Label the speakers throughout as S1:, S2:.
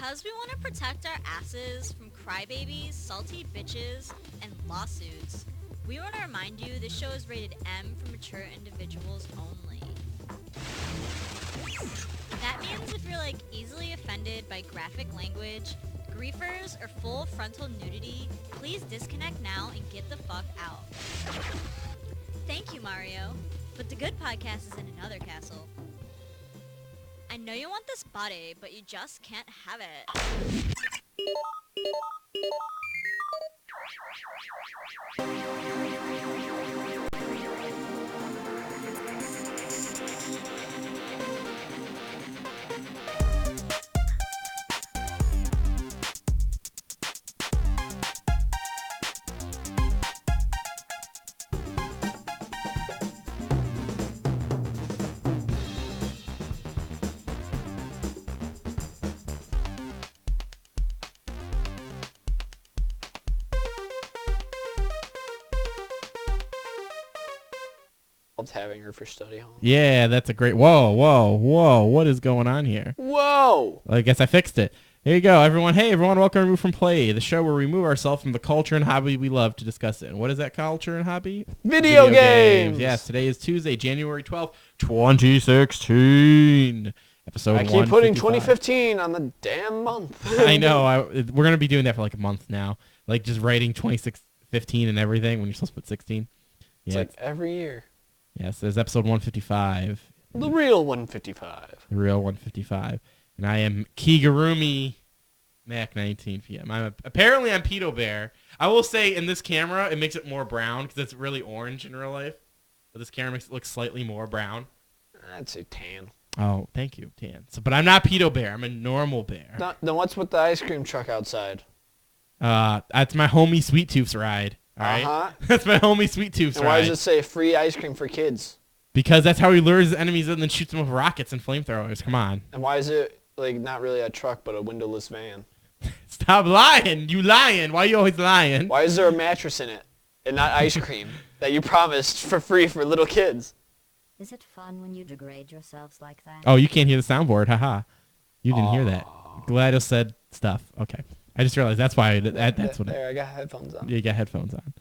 S1: Because we want to protect our asses from crybabies, salty bitches, and lawsuits, we want to remind you this show is rated M for mature individuals only. That means if you're easily offended by graphic language, griefers, or full frontal nudity, please disconnect now and get the fuck out. Thank you, Mario, but the good podcast is in another castle. I know you want this body, but you just can't have it.
S2: Having her for study hall.
S3: Yeah, that's a great... Whoa. What is going on here?
S2: Whoa!
S3: I guess I fixed it. Here you go, everyone. Hey, everyone. Welcome to Remove from Play, the show where we remove ourselves from the culture and hobby we love to discuss it. And what is that culture and hobby?
S2: Video games!
S3: Yes, today is Tuesday, January 12th, 2016. Episode 155.
S2: I keep putting 2015 on the damn month.
S3: I know. We're going to be doing that for a month now. Just writing 2015 and everything when you're supposed to put 16.
S2: Yeah, it's every year.
S3: Yes, there's episode 155.
S2: The real 155.
S3: The real 155. And I am Kigurumi Mac 19 PM. Apparently I'm Pedo Bear. I will say in this camera it makes it more brown because it's really orange in real life. But this camera makes it look slightly more brown.
S2: I'd say tan.
S3: Oh, thank you, tan. But I'm not Pedo Bear. I'm a normal bear.
S2: Then what's with the ice cream truck outside?
S3: That's my homie Sweet Tooth's ride. All right?
S2: Uh-huh.
S3: That's my homie Sweet Tooth's ride.
S2: And why does it say free ice cream for kids?
S3: Because that's how he lures his enemies and then shoots them with rockets and flamethrowers. Come on.
S2: And why is it not really a truck but a windowless van?
S3: Stop lying. You lying. Why are you always lying?
S2: Why is there a mattress in it and not ice cream that you promised for free for little kids?
S4: Is it fun when you degrade yourselves like that?
S3: Oh, you can't hear the soundboard. Haha. You didn't hear that. GLaDOS said stuff. Okay. I just realized that's why. That's what.
S2: There, I got headphones on.
S3: Yeah, you got headphones on.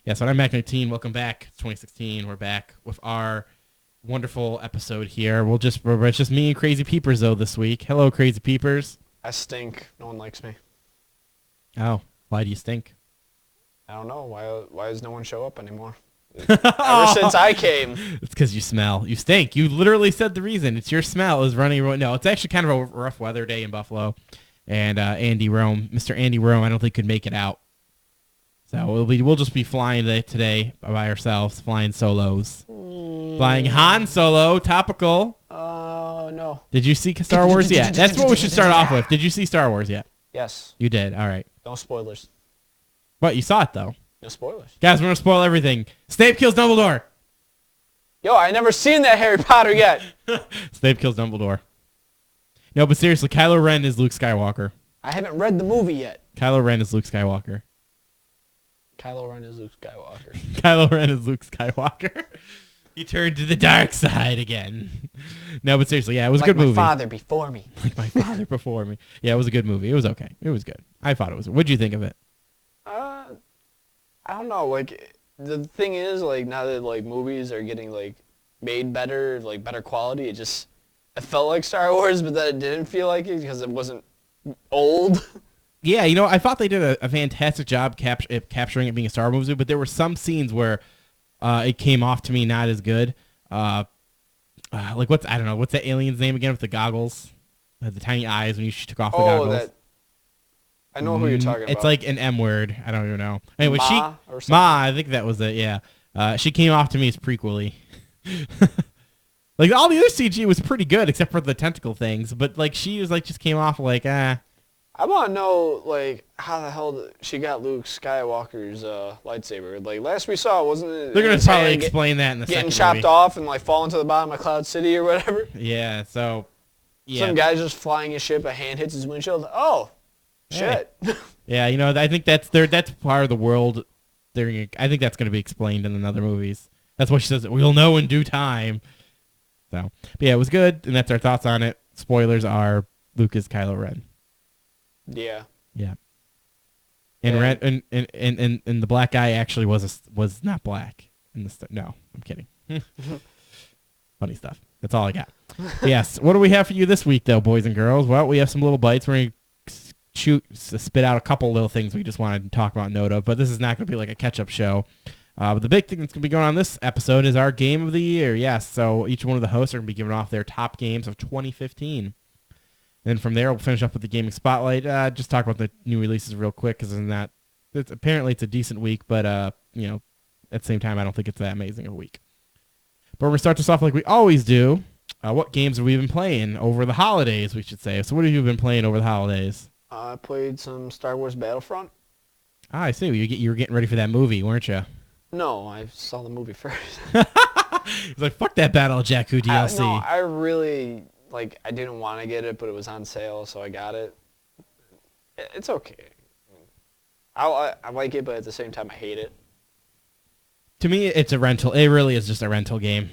S3: Yeah, so I'm Mac 19. Welcome back. It's 2016. We're back with our wonderful episode here. It's just me and Crazy Peepers, though, this week. Hello, Crazy Peepers.
S2: I stink. No one likes me.
S3: Oh, why do you stink?
S2: I don't know. Why does no one show up anymore? Ever since I came.
S3: It's because you smell. You stink. You literally said the reason. It's your smell is running. No, it's actually kind of a rough weather day in Buffalo. And Mr. Andy Rome, I don't think could make it out. So we'll just be flying today by ourselves, flying solos. Flying Han Solo, topical.
S2: Oh, no.
S3: Did you see Star Wars yet? That's what we should start off with. Did you see Star Wars yet?
S2: Yes.
S3: You did. All right.
S2: No spoilers.
S3: What? You saw it, though.
S2: No spoilers.
S3: Guys, we're going to spoil everything. Snape kills Dumbledore.
S2: Yo, I never seen that Harry Potter yet.
S3: Snape kills Dumbledore. No, but seriously, Kylo Ren is Luke Skywalker.
S2: I haven't read the movie yet.
S3: Kylo Ren is Luke Skywalker.
S2: Kylo Ren is Luke Skywalker.
S3: Kylo Ren is Luke Skywalker. He turned to the dark side again. No, but seriously, yeah, it was a good movie.
S2: Like my father before me.
S3: Like my father before me. Yeah, it was a good movie. It was okay. It was good. I thought it was. What'd you think of it?
S2: I don't know. The thing is, now that movies are getting made better, better quality, it felt like Star Wars, but then it didn't feel like it because it wasn't old.
S3: Yeah, I thought they did a fantastic job capturing it being a Star Wars movie, but there were some scenes where it came off to me not as good. I don't know, what's that alien's name again with the goggles? The tiny eyes when you took off the goggles.
S2: I know who you're talking about.
S3: It's like an M word. I don't even know. Anyway,
S2: Ma,
S3: I think that was it, yeah. She came off to me as prequel-y. All the other CG was pretty good except for the tentacle things, but she was just came off
S2: I want to know, how the hell she got Luke Skywalker's lightsaber. Last we saw, wasn't it?
S3: They're going to probably explain that in the second
S2: movie. Getting chopped off and, falling to the bottom of Cloud City or whatever.
S3: Yeah, so, yeah.
S2: Some guy's just flying his ship, a hand hits his windshield. Oh, shit.
S3: Hey. Yeah, I think that's part of the world. I think that's going to be explained in other movies. That's what she says. We'll know in due time. So, but yeah, it was good, and that's our thoughts on it. Spoilers are Luke is Kylo Ren.
S2: Yeah.
S3: Yeah. And
S2: Yeah.
S3: Ren and the black guy actually was not black in the no, I'm kidding. Funny stuff. That's all I got. Yes. What do we have for you this week, though, boys and girls? Well, we have some little bites. We're going to spit out a couple little things we just wanted to talk about and note of, but this is not going to be like a catch-up show. But the big thing that's going to be going on this episode is our Game of the Year. Yes, so each one of the hosts are going to be giving off their top games of 2015. And from there, we'll finish up with the Gaming Spotlight. Just talk about the new releases real quick, because apparently it's a decent week, but at the same time, I don't think it's that amazing of a week. But we're going to start this off like we always do. What games have we been playing over the holidays, we should say. So what have you been playing over the holidays?
S2: I played some Star Wars Battlefront.
S3: Ah, I see. You were getting ready for that movie, weren't you?
S2: No, I saw the movie first.
S3: He's like, fuck that Battle of Jakku DLC.
S2: I really, I didn't want to get it, but it was on sale, so I got it. It's okay. I like it, but at the same time, I hate it.
S3: To me, it's a rental. It really is just a rental game.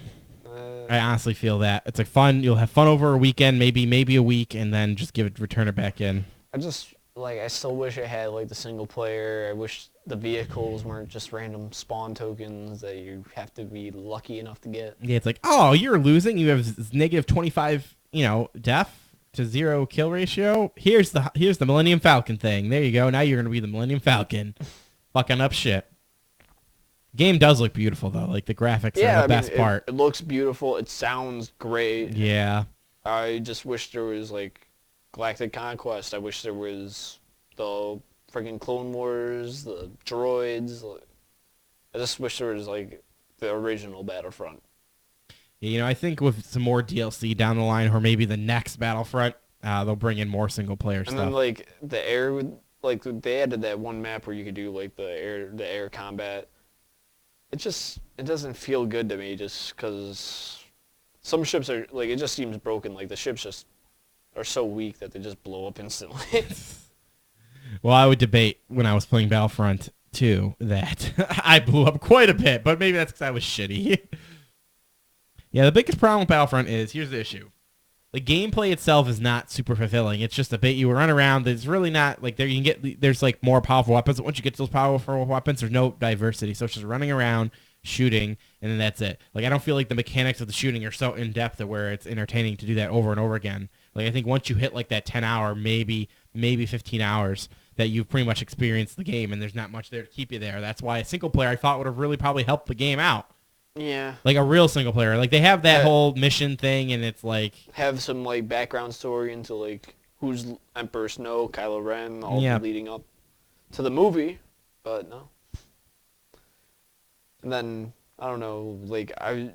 S3: I honestly feel that. It's fun. You'll have fun over a weekend, maybe a week, and then just return it back in.
S2: I still wish I had, the single player. I wish the vehicles weren't just random spawn tokens that you have to be lucky enough to get.
S3: Yeah, it's like, oh, you're losing. You have negative 25, death to 0 kill ratio. Here's the Millennium Falcon thing. There you go. Now you're going to be the Millennium Falcon. Fucking up shit. Game does look beautiful, though. The graphics are the best part.
S2: It looks beautiful. It sounds great.
S3: Yeah.
S2: I just wish there was, Galactic Conquest. I wish there was the friggin' Clone Wars, the droids. I just wish there was, the original Battlefront.
S3: Yeah, I think with some more DLC down the line, or maybe the next Battlefront, they'll bring in more single-player stuff.
S2: And then, the air, they added that one map where you could do, the air combat. It doesn't feel good to me just because some ships are, it just seems broken. The ships just are so weak that they just blow up instantly.
S3: Well, I would debate when I was playing Battlefront 2 that I blew up quite a bit, but maybe that's because I was shitty. Yeah, the biggest problem with Battlefront is, here's the issue. The gameplay itself is not super fulfilling. It's just a bit you run around. There's really not, there's more powerful weapons. Once you get to those powerful weapons, there's no diversity. So it's just running around, shooting, and then that's it. I don't feel like the mechanics of the shooting are so in-depth that where it's entertaining to do that over and over again. I think once you hit that 10-hour, maybe 15 hours, that you've pretty much experienced the game, and there's not much there to keep you there. That's why a single player I thought would have really probably helped the game out.
S2: Yeah.
S3: A real single player. They have that whole mission thing, and it's
S2: have some background story into who's Emperor Snow, Kylo Ren, all leading up to the movie, but no. And then I don't know, I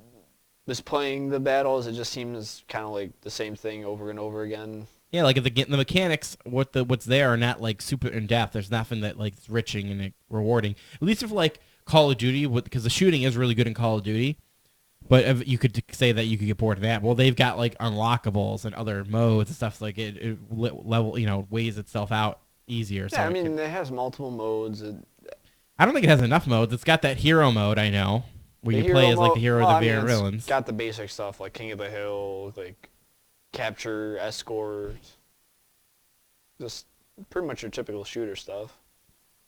S2: was playing the battles. It just seems kind of the same thing over and over again.
S3: Yeah, if the mechanics, what's there are not super in depth. There's nothing that is riching and rewarding. At least if Call of Duty, because the shooting is really good in Call of Duty. But if you could say that you could get bored of that. Well, they've got unlockables and other modes and stuff it level weighs itself out easier.
S2: Yeah, so it has multiple modes.
S3: I don't think it has enough modes. It's got that hero mode, I know, where you play as the hero of the villains.
S2: It's got the basic stuff King of the Hill, capture, escort, just pretty much your typical shooter stuff.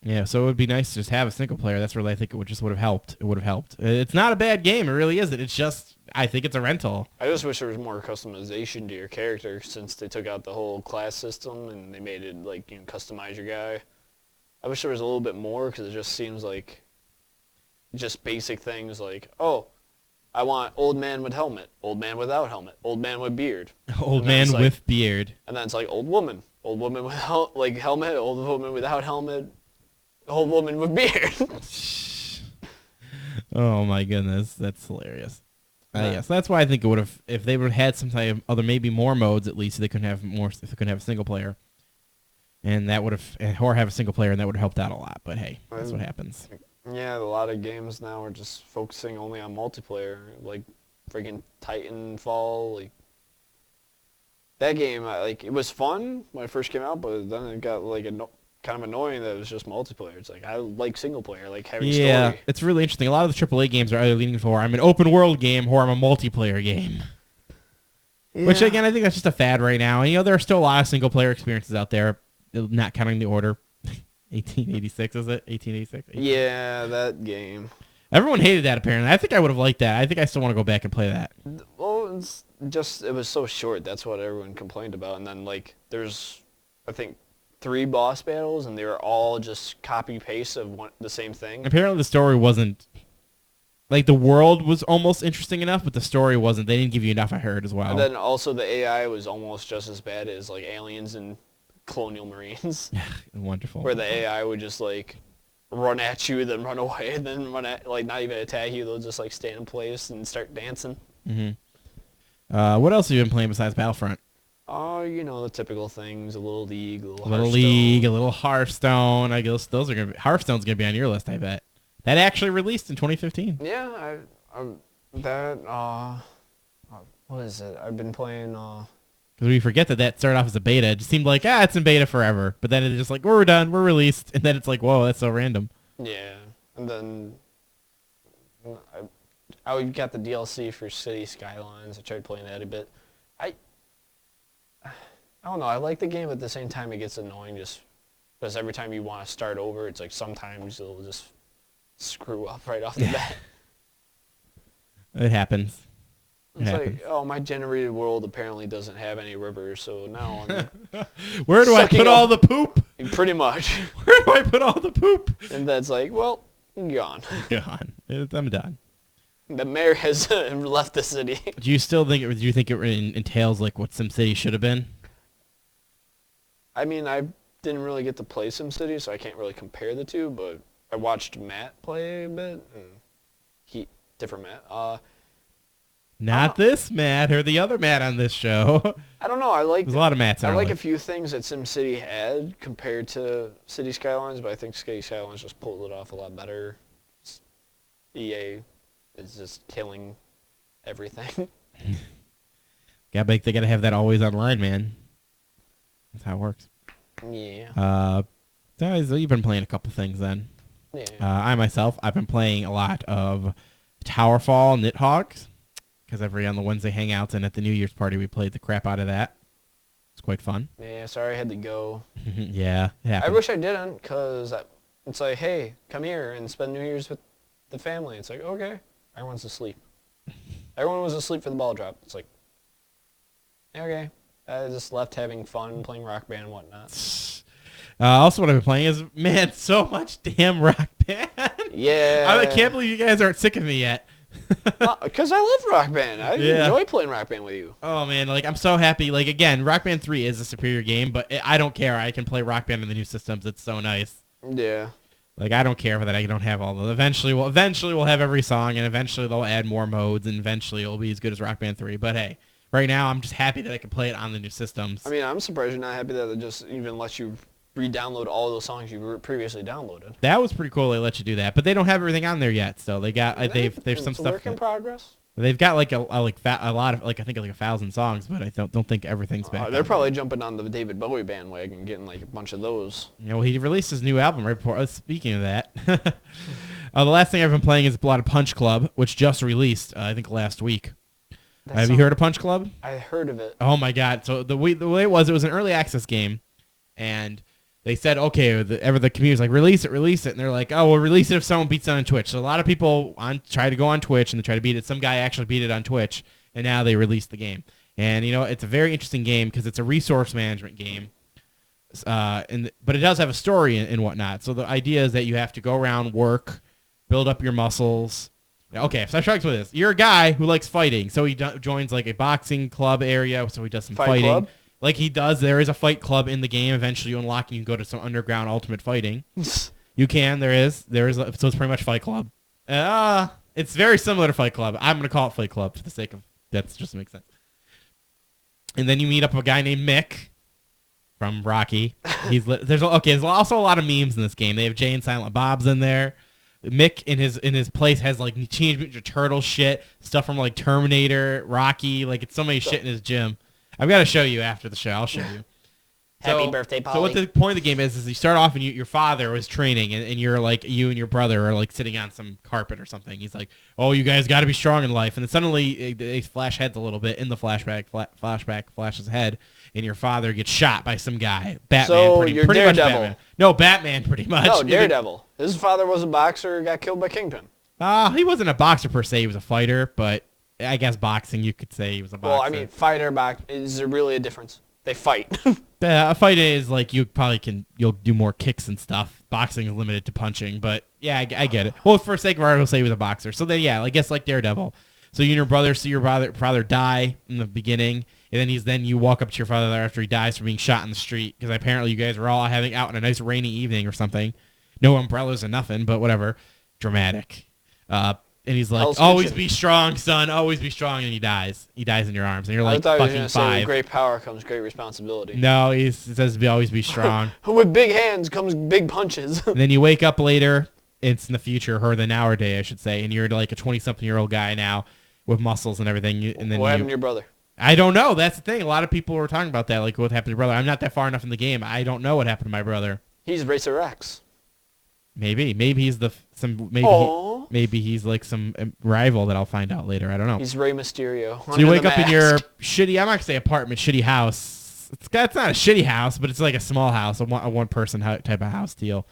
S3: Yeah, so it would be nice to just have a single player. That's where I think would have helped. It would have helped. It's not a bad game. It really isn't. It's just, I think it's a rental.
S2: I just wish there was more customization to your character since they took out the whole class system and they made it customize your guy. I wish there was a little bit more because it just seems just basic things oh, I want old man with helmet, old man without helmet, old man with beard.
S3: Old man with beard.
S2: And then it's old woman with helmet, old woman without helmet. Old woman with beard.
S3: Oh my goodness, that's hilarious. Yes, that's why I think it would have, if they would have had some type of other, maybe more modes at least, they couldn't have more. If they couldn't have a single player, and that would have, or have a single player, and that would have helped out a lot. But hey, that's what happens.
S2: Yeah, a lot of games now are just focusing only on multiplayer, freaking Titanfall. That game, it was fun when it first came out, but then it got kind of annoying that it was just multiplayer. It's I like single player, having story.
S3: Yeah, it's really interesting. A lot of the AAA games are either leaning for I'm an open world game or I'm a multiplayer game. Which
S2: Yeah.
S3: again, I think that's just a fad right now. And there are still a lot of single player experiences out there, not counting the Order. 1886 is it? 1886.
S2: Yeah, that game.
S3: Everyone hated that apparently. I think I would have liked that. I think I still want to go back and play that.
S2: Well, it was so short. That's what everyone complained about. And then there's, I think, 3 boss battles, and they were all just copy paste of the same thing.
S3: Apparently the story wasn't the world was almost interesting enough, but the story wasn't. They didn't give you enough. I heard as well.
S2: And then also the AI was almost just as bad as Aliens and Colonial Marines,
S3: Wonderful.
S2: where the AI would just run at you, then run away, and then run at not even attack you. They'll just stay in place and start dancing.
S3: What else have you been playing besides Battlefront?
S2: Oh, the typical things: a little League, a little
S3: A little
S2: Hearthstone.
S3: League, a little Hearthstone. I guess those are gonna be. Hearthstone's gonna be on your list, I bet. That actually released in 2015.
S2: Yeah, what is it? I've been playing.
S3: Because we forget that started off as a beta. It just seemed like, it's in beta forever. But then it's just like, we're done, we're released. And then it's like, whoa, that's so random.
S2: Yeah, and then I got the DLC for City Skylines. I tried playing that a bit. I don't know. I like the game, but at the same time, it gets annoying just because every time you want to start over, it's sometimes it'll just screw up right off the bat.
S3: It happens.
S2: It's
S3: happens.
S2: my generated world apparently doesn't have any rivers, so now
S3: Where do I
S2: Sucking
S3: put
S2: up.
S3: all the poop?
S2: pretty much.
S3: Where do I put all the poop?
S2: And that's well, gone.
S3: Gone. I'm done.
S2: The mayor has left the city.
S3: Do you think it entails what SimCity should have been?
S2: I mean, I didn't really get to play SimCity, so I can't really compare the two, but I watched Matt play a bit, and different Matt.
S3: Not this Matt or the other Matt on this show.
S2: I don't know, I like
S3: There's a lot of Matts.
S2: I like a few things that SimCity had compared to City Skylines, but I think City Skylines just pulled it off a lot better. EA is just killing everything.
S3: Yeah, but they gotta have that always online, man. That's how it works.
S2: Yeah.
S3: So you've been playing a couple things then.
S2: Yeah.
S3: I've been playing a lot of Towerfall Nidhogg's, because on the Wednesday hangouts and at the New Year's party we played the crap out of that. It's quite fun.
S2: Yeah, sorry I had to go.
S3: Yeah, it
S2: I
S3: happened.
S2: wish I didn't, because it's hey, come here and spend New Year's with the family. It's okay. Everyone's asleep. Everyone was asleep for the ball drop. It's okay. I just left having fun, playing Rock Band and whatnot.
S3: Also, what I've been playing is, man, so much damn Rock Band.
S2: Yeah.
S3: I can't believe you guys aren't sick of me yet.
S2: Because I love Rock Band. I
S3: Yeah.
S2: enjoy playing Rock Band with you.
S3: Oh, man, I'm so happy. Again, Rock Band 3 is a superior game, but I don't care. I can play Rock Band in the new systems. It's so nice.
S2: Yeah.
S3: I don't care that I don't have all the... Eventually we'll have every song, and eventually they'll add more modes, and eventually it'll be as good as Rock Band 3. But hey, right now I'm just happy that I can play it on the new systems.
S2: I mean, I'm surprised you're not happy that it just even lets you re-download all those songs you previously downloaded.
S3: That was pretty cool. They let you do that, but they don't have everything on there yet. So they got they've some
S2: It's a
S3: stuff.
S2: work in progress.
S3: They've got a lot of I think 1,000 songs, but I don't think everything's back.
S2: They're
S3: on
S2: probably jumping on the David Bowie bandwagon and getting a bunch of those.
S3: there. He released his new album right before. Speaking of that, the last thing I've been playing is a lot of Punch Club, which just released I think last week. Have you heard of Punch Club?
S2: I heard of it.
S3: Oh my god! So the way it was an early access game, and they said, okay, the community's release it, and they're like, oh, we'll release it if someone beats it on Twitch. So a lot of people try to go on Twitch and they try to beat it. Some guy actually beat it on Twitch, and now they released the game. And it's a very interesting game because it's a resource management game, but it does have a story and whatnot. So the idea is that you have to go around, work, build up your muscles. Okay, so I try to explain this. You're a guy who likes fighting, so he joins a boxing club area, so he does some fighting.
S2: Club?
S3: He does. There is a fight club in the game. Eventually, you unlock and you can go to some underground ultimate fighting. You can. There is. So it's pretty much Fight Club. It's very similar to Fight Club. I'm going to call it Fight Club for the sake of that just makes sense. And then you meet up with a guy named Mick from Rocky. There's also a lot of memes in this game. They have Jay and Silent Bob's in there. Mick in his place has Teenage Mutant Ninja Turtle shit, stuff from Terminator, Rocky. It's so many shit in his gym. I've got to show you after the show. I'll show you.
S2: Happy birthday,
S3: So what
S2: Polly.
S3: the point of the game is you start off and your father was training, and you're like, you and your brother are like sitting on some carpet or something. He's like, oh, you guys got to be strong in life. And then suddenly they flash heads a little bit in the flashback. Flashback flashes head, and your father gets shot by some guy. Batman.
S2: So
S3: pretty
S2: you're
S3: much
S2: Daredevil.
S3: Batman. No, Batman pretty much.
S2: No, Daredevil. His father was a boxer, got killed by Kingpin.
S3: He wasn't a boxer per se. He was a fighter, but I guess boxing, you could say he was a boxer.
S2: Well, I mean, fighter, box. Is there really a difference? They fight.
S3: A fight is like you'll do more kicks and stuff. Boxing is limited to punching, but yeah, I get it. Well, for sake of argument, we'll say he was a boxer. So then, yeah, I guess like Daredevil. So you and your brother see your father die in the beginning, and then you walk up to your father after he dies from being shot in the street because apparently you guys were all having out on a nice rainy evening or something. No umbrellas or nothing, but whatever. Dramatic. And he's like,
S2: Hell's
S3: always
S2: Kitchen.
S3: be strong, son. Always be strong. And he dies. He dies in your arms. And you're
S2: I
S3: like
S2: thought you were
S3: fucking
S2: going to say with
S3: 5.
S2: great power comes great responsibility.
S3: No, he says always be strong.
S2: With big hands comes big punches.
S3: And then you wake up later. It's in the future, or the nowadays, I should say. And you're like a 20-something-year-old guy now with muscles and everything. And then
S2: What happened to your brother?
S3: I don't know. That's the thing. A lot of people were talking about that. Like, what happened to your brother? I'm not that far enough in the game. I don't know what happened to my brother.
S2: He's Racer X.
S3: Maybe he's
S2: Aw.
S3: maybe he's like some rival that I'll find out later. I don't know.
S2: He's Rey Mysterio.
S3: So you wake up in your shitty, I'm not gonna say apartment, shitty house. It's not a shitty house, but it's like a small house, a one person type of house deal.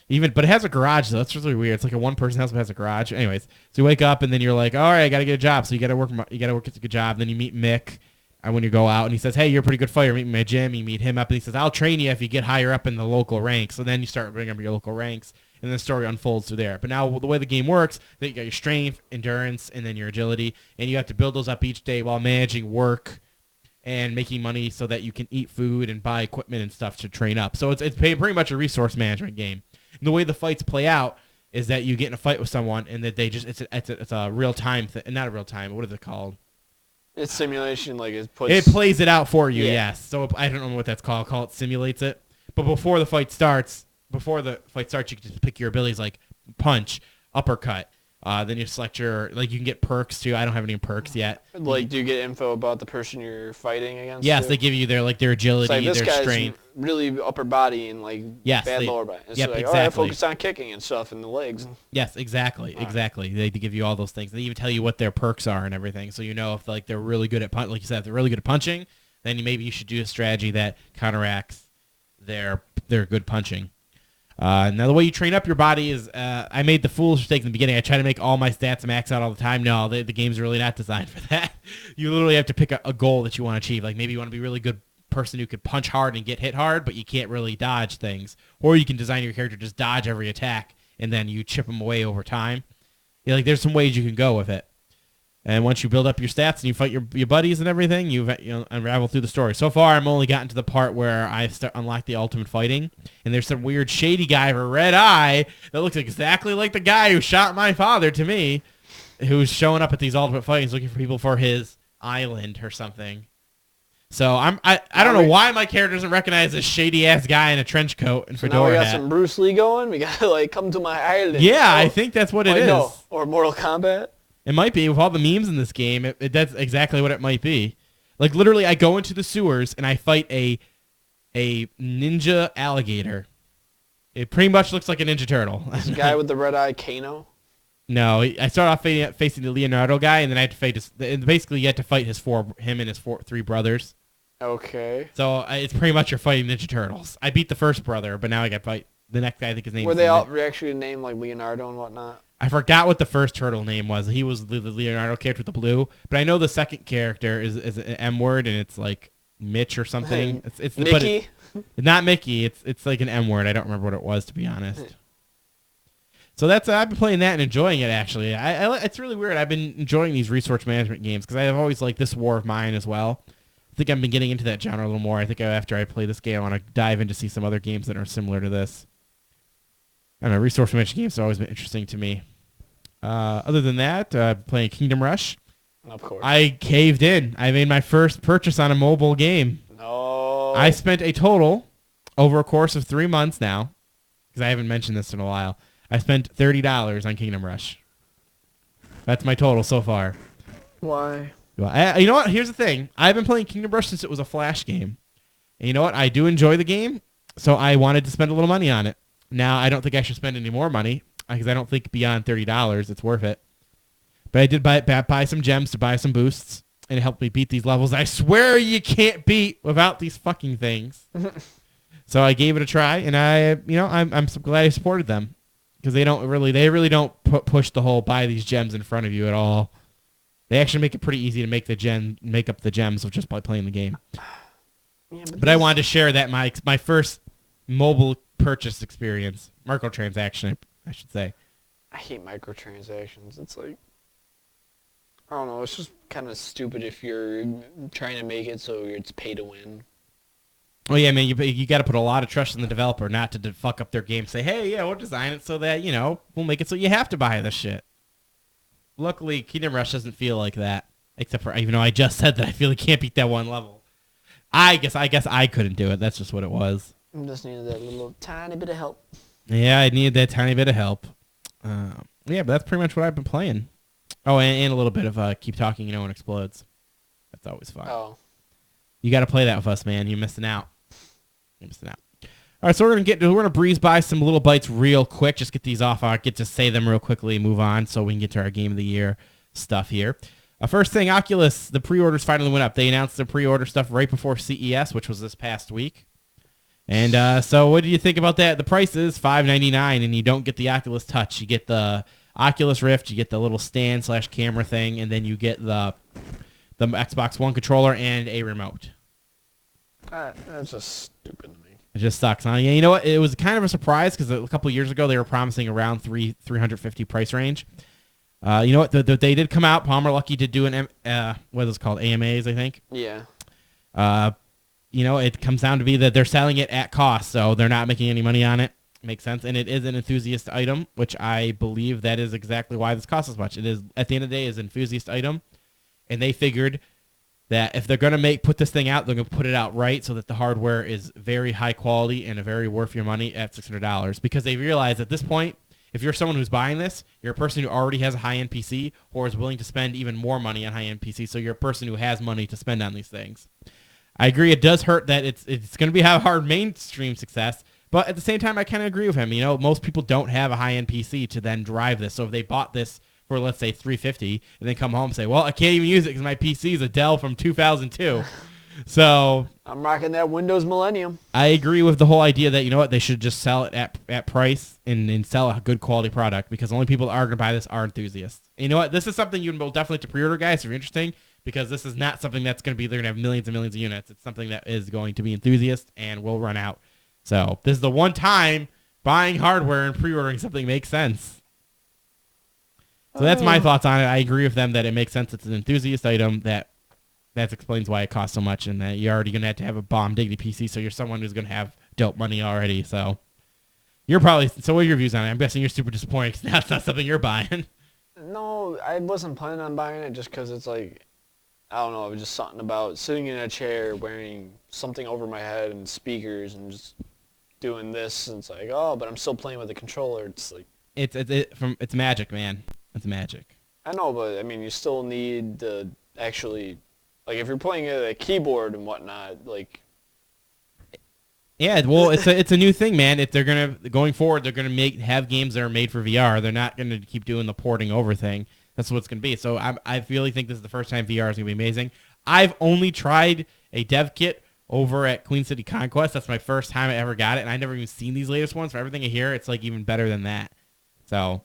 S3: But it has a garage though. That's really weird. It's like a one person house but has a garage. Anyways, so you wake up and then you're like, all right, I gotta get a job. So you gotta work at a good job. Then you meet Mick. When you go out and he says, hey, you're a pretty good fighter. Meet me at my gym. You meet him up and he says, I'll train you if you get higher up in the local ranks. So then you start bringing up your local ranks and the story unfolds through there. But now the way the game works, that you got your strength, endurance, and then your agility, and you have to build those up each day while managing work and making money so that you can eat food and buy equipment and stuff to train up. So it's pretty much a resource management game. And the way the fights play out is that you get in a fight with someone and that they just it's a real time thing, not a real time. What is it called?
S2: It's simulation, like it puts.
S3: It plays it out for you,
S2: Yeah.
S3: yes. So I don't know what that's called. Call it simulates it. But before the fight starts, you can just pick your abilities like punch, uppercut. Then you select you can get perks too. I don't have any perks yet.
S2: Like, do you get info about the person you're fighting against?
S3: Yes,
S2: too?
S3: they give you their
S2: It's
S3: agility,
S2: like this
S3: their
S2: guy's
S3: strength.
S2: really upper body and like
S3: Yes,
S2: bad lower body. It's
S3: yep,
S2: like, all right,
S3: exactly.
S2: focus on kicking and stuff in the legs.
S3: Yes, exactly. They give you all those things. They even tell you what their perks are and everything, so you know if like they're really good at like you said, if they're really good at punching, then maybe you should do a strategy that counteracts their good punching. Now the way you train up your body is, I made the foolish mistake in the beginning. I try to make all my stats max out all the time. No, the game's really not designed for that. You literally have to pick a goal that you want to achieve. Like maybe you want to be a really good person who could punch hard and get hit hard, but you can't really dodge things. Or you can design your character to just dodge every attack, and then you chip them away over time. Yeah, like there's some ways you can go with it. And once you build up your stats and you fight your buddies and everything, you unravel through the story. So far, I'm only gotten to the part where I unlock the ultimate fighting, and there's some weird shady guy with a red eye that looks exactly like the guy who shot my father to me, who's showing up at these ultimate fightings looking for people for his island or something. So I don't know why my character doesn't recognize this shady ass guy in a trench coat and
S2: So now
S3: fedora
S2: we got
S3: hat.
S2: some Bruce Lee going. We got to like come to my island.
S3: Yeah,
S2: Oh,
S3: I think that's what it
S2: wait,
S3: is.
S2: no. Or Mortal Kombat.
S3: It might be with all the memes in this game. That's exactly what it might be. Like literally, I go into the sewers and I fight a ninja alligator. It pretty much looks like a Ninja Turtle.
S2: This guy with the red eye, Kano.
S3: No, I start off facing the Leonardo guy, and then I had to fight basically you had to fight him and his three brothers.
S2: Okay.
S3: So it's pretty much you're fighting Ninja Turtles. I beat the first brother, but now I got to fight the next guy. I think his name.
S2: Were they all actually named like Leonardo and whatnot?
S3: I forgot what the first turtle name was. He was the Leonardo character with the blue, but I know the second character is an M word, and it's like Mitch or something. It's
S2: Mickey.
S3: not Mickey. It's like an M word. I don't remember what it was, to be honest. So that's I've been playing that and enjoying it actually. It's really weird. I've been enjoying these resource management games because I've always liked This War of Mine as well. I think I've been getting into that genre a little more. I think after I play this game, I want to dive in to see some other games that are similar to this. I don't know, resource management games have always been interesting to me. Other than that, playing Kingdom Rush.
S2: Of course.
S3: I caved in. I made my first purchase on a mobile game.
S2: No.
S3: I spent a total, over a course of 3 months now, because I haven't mentioned this in a while, I spent $30 on Kingdom Rush. That's my total so far.
S2: Why?
S3: Well, you know what? Here's the thing. I've been playing Kingdom Rush since it was a Flash game. And you know what? I do enjoy the game, so I wanted to spend a little money on it. Now, I don't think I should spend any more money because I don't think beyond $30 it's worth it. But I did buy some gems to buy some boosts, and it helped me beat these levels I swear you can't beat without these fucking things. So I gave it a try, and I'm so glad I supported them because they really don't push the whole buy these gems in front of you at all. They actually make it pretty easy to make up the gems just by playing the game.
S2: Yeah,
S3: but I wanted to share that my first mobile purchase experience, microtransaction, I should say.
S2: I hate microtransactions. It's like, I don't know, it's just kind of stupid if you're trying to make it so it's pay to win.
S3: Oh yeah, man, you got to put a lot of trust in the developer not to fuck up their game. Say, hey, yeah, we'll design it so that, we'll make it so you have to buy this shit. Luckily, Kingdom Rush doesn't feel like that, except for, even though I just said that I feel it can't beat that one level. I guess I couldn't do it. That's just what it was.
S2: I just needed that little tiny bit of help.
S3: Yeah, I needed that tiny bit of help. Yeah, but that's pretty much what I've been playing. Oh, and a little bit of Keep Talking, When Explodes. That's always fun.
S2: Oh.
S3: You got to play that with us, man. You're missing out. You're missing out. All right, so we're gonna breeze by some little bites real quick. Just get these off. I get to say them real quickly and move on, so we can get to our Game of the Year stuff here. First thing, Oculus. The pre-orders finally went up. They announced the pre-order stuff right before CES, which was this past week. And so, what do you think about that? The price is $599, and you don't get the Oculus Touch. You get the Oculus Rift. You get the little stand/camera thing, and then you get the Xbox One controller and a remote.
S2: That's just stupid to me.
S3: It just sucks, huh? Yeah, you know what? It was kind of a surprise because a couple years ago they were promising around $350 price range. You know what? They did come out. Palmer Luckey did do an what is it called? AMAs, I think.
S2: Yeah.
S3: It comes down to be that they're selling it at cost, so they're not making any money on it. Makes sense, and it is an enthusiast item, which I believe that is exactly why this costs as much. It is, at the end of the day, is an enthusiast item, and they figured that if they're going to put this thing out, they're going to put it out right so that the hardware is very high quality and a very worth your money at $600, because they realize at this point, if you're someone who's buying this, you're a person who already has a high-end PC or is willing to spend even more money on high-end PC, so you're a person who has money to spend on these things. I agree it does hurt that it's going to be a hard mainstream success, but at the same time, I kind of agree with him. Most people don't have a high-end PC to then drive this, so if they bought this for, let's say, $350, and then come home and say, well, I can't even use it because my PC is a Dell from 2002. So
S2: I'm rocking that Windows Millennium.
S3: I agree with the whole idea that, they should just sell it at price and sell a good quality product, because the only people that are going to buy this are enthusiasts. And you know what? This is something you will definitely have to pre-order, guys, if you're interesting, because this is not something that's going to be, they're going to have millions and millions of units. It's something that is going to be enthusiast and will run out. So this is the one time buying hardware and pre-ordering something makes sense. So that's my thoughts on it. I agree with them that it makes sense. It's an enthusiast item that explains why it costs so much, and that you're already going to have a bomb diggity PC, so you're someone who's going to have dope money already. So so what are your views on it? I'm guessing you're super disappointed because that's not something you're buying.
S2: No, I wasn't planning on buying it just because it's like, I don't know, it was just something about sitting in a chair wearing something over my head and speakers and just doing this, and it's like, oh, but I'm still playing with the controller. It's like,
S3: it's magic, man. It's magic.
S2: I know, but I mean, you still need to actually, like, if you're playing a keyboard and whatnot, like.
S3: Yeah, well, it's a new thing, man. If they're going forward, they're gonna have games that are made for VR. They're not gonna keep doing the porting over thing. That's what it's gonna be. So I really think this is the first time VR is gonna be amazing. I've only tried a dev kit over at Queen City Conquest. That's my first time I ever got it, and I never even seen these latest ones. For everything I hear, it's like even better than that. So,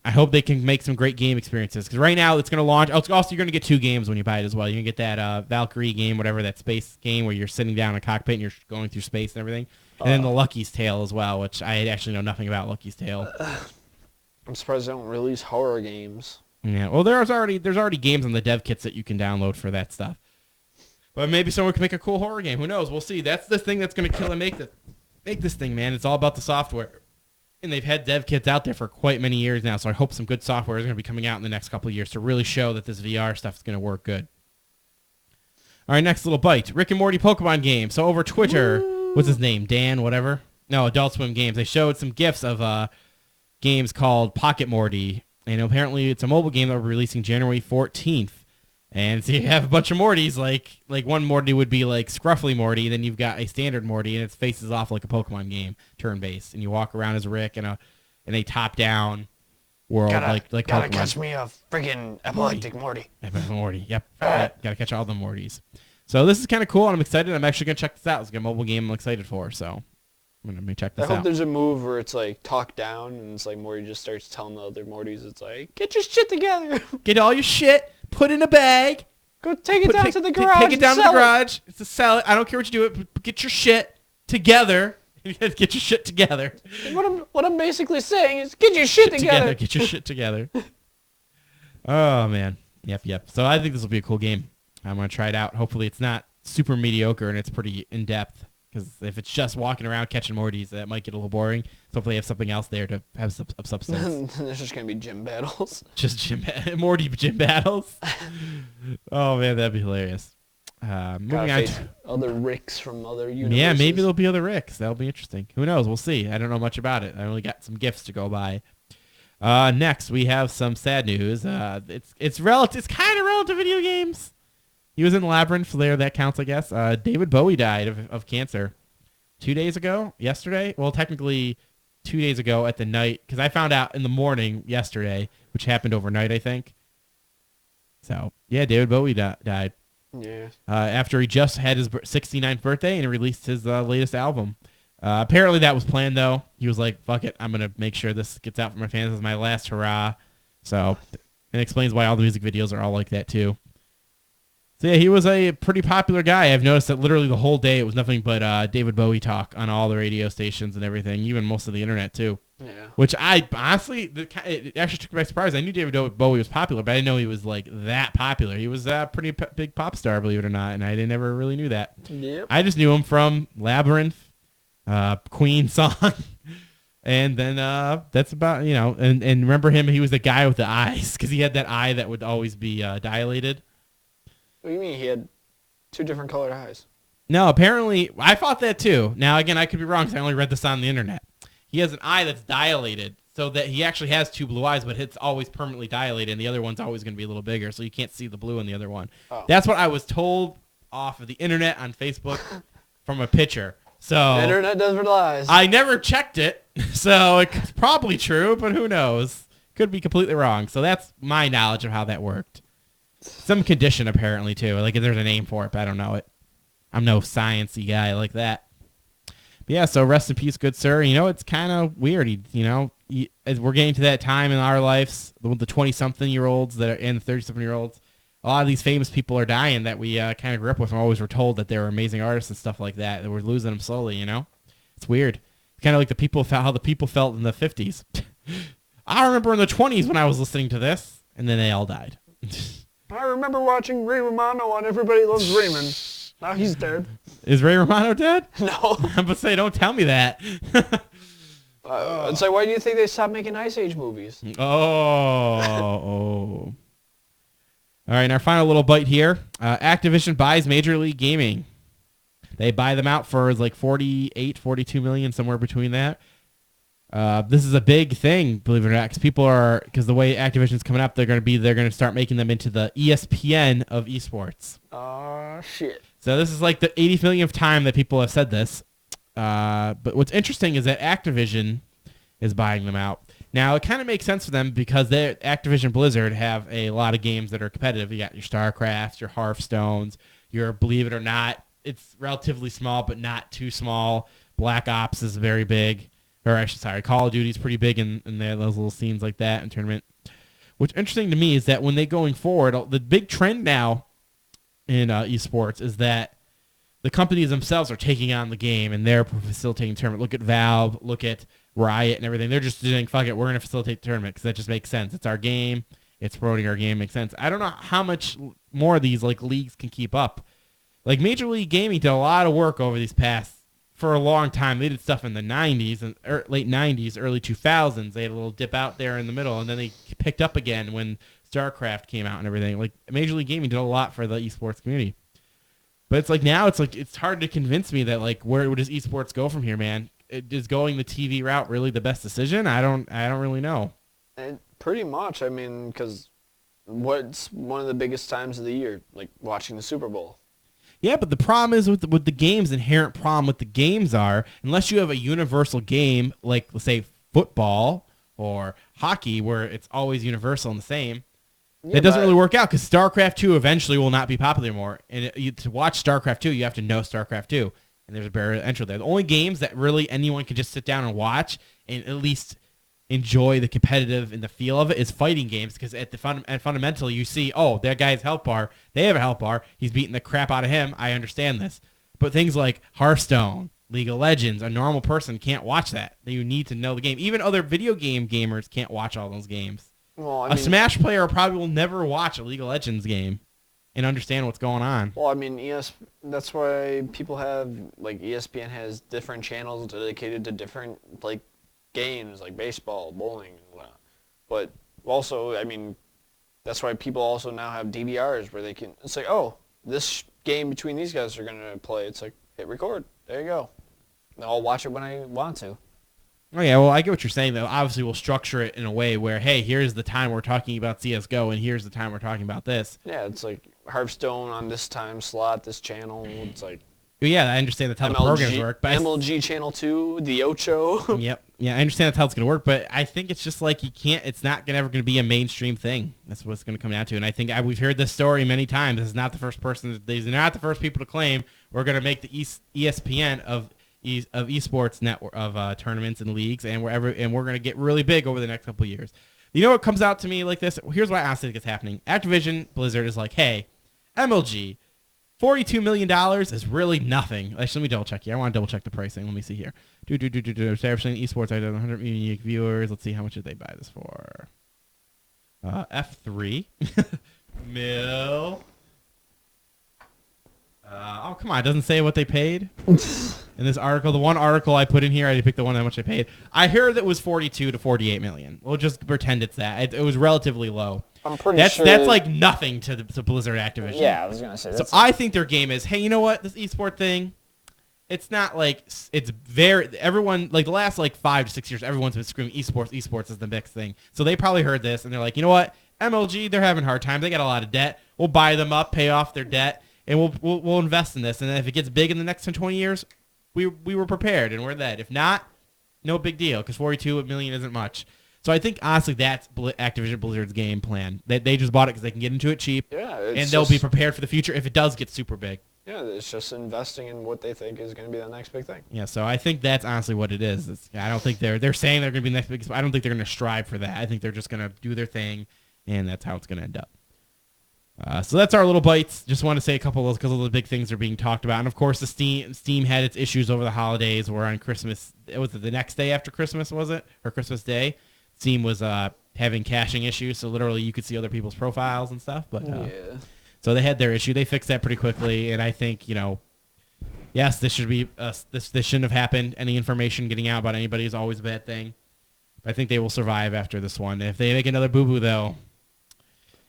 S3: I hope they can make some great game experiences, because right now it's going to launch. Also, you're going to get 2 games when you buy it as well. You're going to get that Valkyrie game, whatever, that space game where you're sitting down in a cockpit and you're going through space and everything. And then the Lucky's Tale as well, which I actually know nothing about Lucky's Tale.
S2: I'm surprised they don't release horror games.
S3: Yeah, well, there's already games on the dev kits that you can download for that stuff. But maybe someone can make a cool horror game. Who knows? We'll see. That's the thing that's going to kill and make this thing, man. It's all about the software. And they've had dev kits out there for quite many years now, so I hope some good software is going to be coming out in the next couple of years to really show that this VR stuff is going to work good. All right, next little bite. Rick and Morty Pokemon game. So over Twitter, what's his name? Dan, whatever? No, Adult Swim Games. They showed some GIFs of games called Pocket Morty. And apparently it's a mobile game that will be releasing January 14th. And so you have a bunch of Mortys, like one Morty would be like Scruffly Morty, then you've got a standard Morty, and it faces off like a Pokemon game, turn-based, and you walk around as Rick in a top-down world like
S2: gotta
S3: Pokemon.
S2: catch me a friggin' epileptic Morty.
S3: Morty, yep. Gotta catch all the Mortys. So this is kind of cool, and I'm excited. I'm actually gonna check this out. It's like a mobile game I'm excited for, so I'm gonna check this
S2: I hope
S3: out.
S2: there's a move where it's like talk down, and it's like Morty just starts telling the other Mortys, it's like, get your shit together.
S3: Get all your shit, put in a bag,
S2: Go take it down to the garage.
S3: Take it down to the
S2: and sell
S3: garage. It's a sell it. I don't care what you do, but get your shit together. Get your shit together.
S2: What I'm basically saying is get your shit together.
S3: Get your shit together. Oh man. Yep. So I think this will be a cool game. I'm gonna try it out. Hopefully it's not super mediocre and it's pretty in depth. Because if it's just walking around catching Mortys, that might get a little boring. So hopefully, I have something else there to have some substance.
S2: There's just gonna be gym battles.
S3: Just Morty gym battles. Oh man, that'd be hilarious. Moving on.
S2: Face other Ricks from other universes.
S3: Yeah, maybe there'll be other Ricks. That'll be interesting. Who knows? We'll see. I don't know much about it. I only got some gifts to go by. Next, we have some sad news. It's kind of relative to video games. He was in Labyrinth there. That counts, I guess. David Bowie died of cancer 2 days ago. Yesterday? Well, technically 2 days ago at the night, because I found out in the morning yesterday, which happened overnight, I think. So, yeah, David Bowie died.
S2: Yeah.
S3: After he just had his 69th birthday and released his latest album. Apparently that was planned, though. He was like, fuck it, I'm going to make sure this gets out for my fans. This is my last hurrah. So, it explains why all the music videos are all like that, too. So yeah, he was a pretty popular guy. I've noticed that literally the whole day it was nothing but David Bowie talk on all the radio stations and everything, even most of the internet too.
S2: Yeah.
S3: Which I honestly, it actually took me by surprise. I knew David Bowie was popular, but I didn't know he was like that popular. He was a pretty big pop star, believe it or not, and I never really knew that.
S2: Yep.
S3: I just knew him from Labyrinth, Queen song, and then that's about, and remember him, he was the guy with the eyes, because he had that eye that would always be dilated.
S2: What do you mean he had two different colored eyes?
S3: No, apparently, I thought that too. Now, again, I could be wrong because I only read this on the internet. He has an eye that's dilated, so that he actually has two blue eyes, but it's always permanently dilated, and the other one's always going to be a little bigger, so you can't see the blue in the other one.
S2: Oh.
S3: That's what I was told off of the internet on Facebook from a picture. So
S2: The internet does for lies.
S3: I never checked it, so it's probably true, but who knows? Could be completely wrong. So that's my knowledge of how that worked. Some condition, apparently, too. Like, if there's a name for it, but I don't know it. I'm no sciencey guy like that. But yeah, so rest in peace, good sir. It's kind of weird. As we're getting to that time in our lives, the 20-something-year-olds and the 30-something-year-olds, a lot of these famous people are dying that we kind of grew up with and always were told that they were amazing artists and stuff like that. That we're losing them slowly, It's weird. It's kind of like how the people felt in the 50s. I remember in the 20s when I was listening to this, and then they all died.
S2: I remember watching Ray Romano on Everybody Loves Raymond. Now he's dead.
S3: Is Ray Romano dead?
S2: No.
S3: I'm about to say, don't tell me that.
S2: It's like, why do you think they stopped making Ice Age movies?
S3: Oh. All right, and our final little bite here. Activision buys Major League Gaming. They buy them out for like 48, 42 million, somewhere between that. This is a big thing, believe it or not, because the way Activision's coming up, they're going to start making them into the ESPN of esports.
S2: Shit.
S3: So this is like the 80th millionth time that people have said this. But what's interesting is that Activision is buying them out. Now, it kind of makes sense for them because Activision Blizzard have a lot of games that are competitive. You got your StarCrafts, your Hearthstones, your, believe it or not, it's relatively small, but not too small. Black Ops is very big. Call of Duty is pretty big in those little scenes like that in tournament. What's interesting to me is that when they going forward, the big trend now in esports is that the companies themselves are taking on the game and they're facilitating the tournament. Look at Valve, look at Riot and everything. They're just saying, fuck it, we're going to facilitate the tournament because that just makes sense. It's our game. It's promoting our game. Makes sense. I don't know how much more of these leagues can keep up. Like Major League Gaming did a lot of work over these past for a long time. They did stuff in the 90s and late 90s, early 2000s. They had a little dip out there in the middle, and then they picked up again when StarCraft came out and everything. Like Major League Gaming did a lot for the esports community. But it's like now it's hard to convince me that like where does esports go from here, man? Is going the TV route really the best decision? I don't really know.
S2: And pretty much, I mean, because what's one of the biggest times of the year? Like watching the Super Bowl.
S3: Yeah, but the problem is with the games, inherent problem with the games are, unless you have a universal game, like, let's say, football or hockey, where it's always universal and the same,
S2: Yeah,
S3: it doesn't
S2: but-
S3: really work out because StarCraft 2 eventually will not be popular anymore. And to watch StarCraft 2, you have to know StarCraft 2. And there's a barrier to entry there. The only games that really anyone can just sit down and watch and at least enjoy the competitive and the feel of it is fighting games, because at fundamentally you see, oh, that guy's health bar, they have a health bar, he's beating the crap out of him, I understand this. But things like Hearthstone, League of Legends, a normal person can't watch that. You need to know the game. Even other video game gamers can't watch all those games.
S2: Well, I
S3: A
S2: mean,
S3: Smash player probably will never watch a League of Legends game and understand what's going on.
S2: Well, I mean, that's why people have, like, ESPN has different channels dedicated to different, like, games, like baseball, bowling, and whatnot. But also, I mean, that's why people also now have DVRs where they can, it's like, oh, this game between these guys are going to play. It's like, hit record. There you go. And I'll watch it when I want to.
S3: Oh, yeah, well, I get what you're saying, though. Obviously, we'll structure it in a way where, hey, here's the time we're talking about CSGO, and here's the time we're talking about this.
S2: Yeah, it's like Hearthstone on this time slot, this channel. It's like
S3: But yeah, I understand that's how the programs work. But
S2: MLG Channel 2, the Ocho.
S3: Yep. Yeah, I understand that's how it's going to work, but I think it's just like it's not ever going to be a mainstream thing. That's what it's going to come down to. And I think we've heard this story many times. This is not the first person. These are not the first people to claim we're going to make the ESPN of esports network of tournaments and leagues, and we're going to get really big over the next couple of years. You know what comes out to me like this? Here's what I honestly think is happening. Activision Blizzard is like, hey, MLG, $42 million is really nothing. Actually, let me double check here. I want to double check the pricing. Let me see here. Establishing esports, I did 100 million unique viewers. Let's see, how much did they buy this for? F3 mil. Oh, come on. It doesn't say what they paid in this article. The one article I put in here, I picked the one how much I paid. I heard that was 42 to 48 million. We'll just pretend it's that. It was relatively low.
S2: I'm pretty
S3: That's
S2: sure.
S3: that's like nothing to Blizzard Activision.
S2: Yeah, I was gonna say.
S3: So I think their game is, hey, you know what? This esport thing, it's not like, it's very, everyone, like the last like 5 to 6 years, everyone's been screaming esports is the next thing. So they probably heard this and they're like, you know what? MLG, they're having a hard time. They got a lot of debt. We'll buy them up, pay off their debt, and we'll invest in this. And then if it gets big in the next 10, 20 years, we were prepared and we're that. If not, no big deal, because 42 million isn't much. So I think honestly that's Activision Blizzard's game plan. They just bought it because they can get into it cheap,
S2: Yeah,
S3: and they'll be prepared for the future if it does get super big.
S2: Yeah, it's just investing in what they think is going to be the next big thing.
S3: Yeah, so I think that's honestly what it is. I don't think they're saying they're going to be the next big. I don't think they're going to strive for that. I think they're just going to do their thing, and that's how it's going to end up. So that's our little bites. Just want to say a couple of those because all the big things are being talked about. And of course, the Steam had its issues over the holidays. Or on Christmas, was it the next day after Christmas? Was it, or Christmas Day? Steam was having caching issues, so literally you could see other people's profiles and stuff. But
S2: Yeah.
S3: so they had their issue. They fixed that pretty quickly, and I think, yes, this should be this shouldn't have happened. Any information getting out about anybody is always a bad thing. But I think they will survive after this one. If they make another boo-boo, though,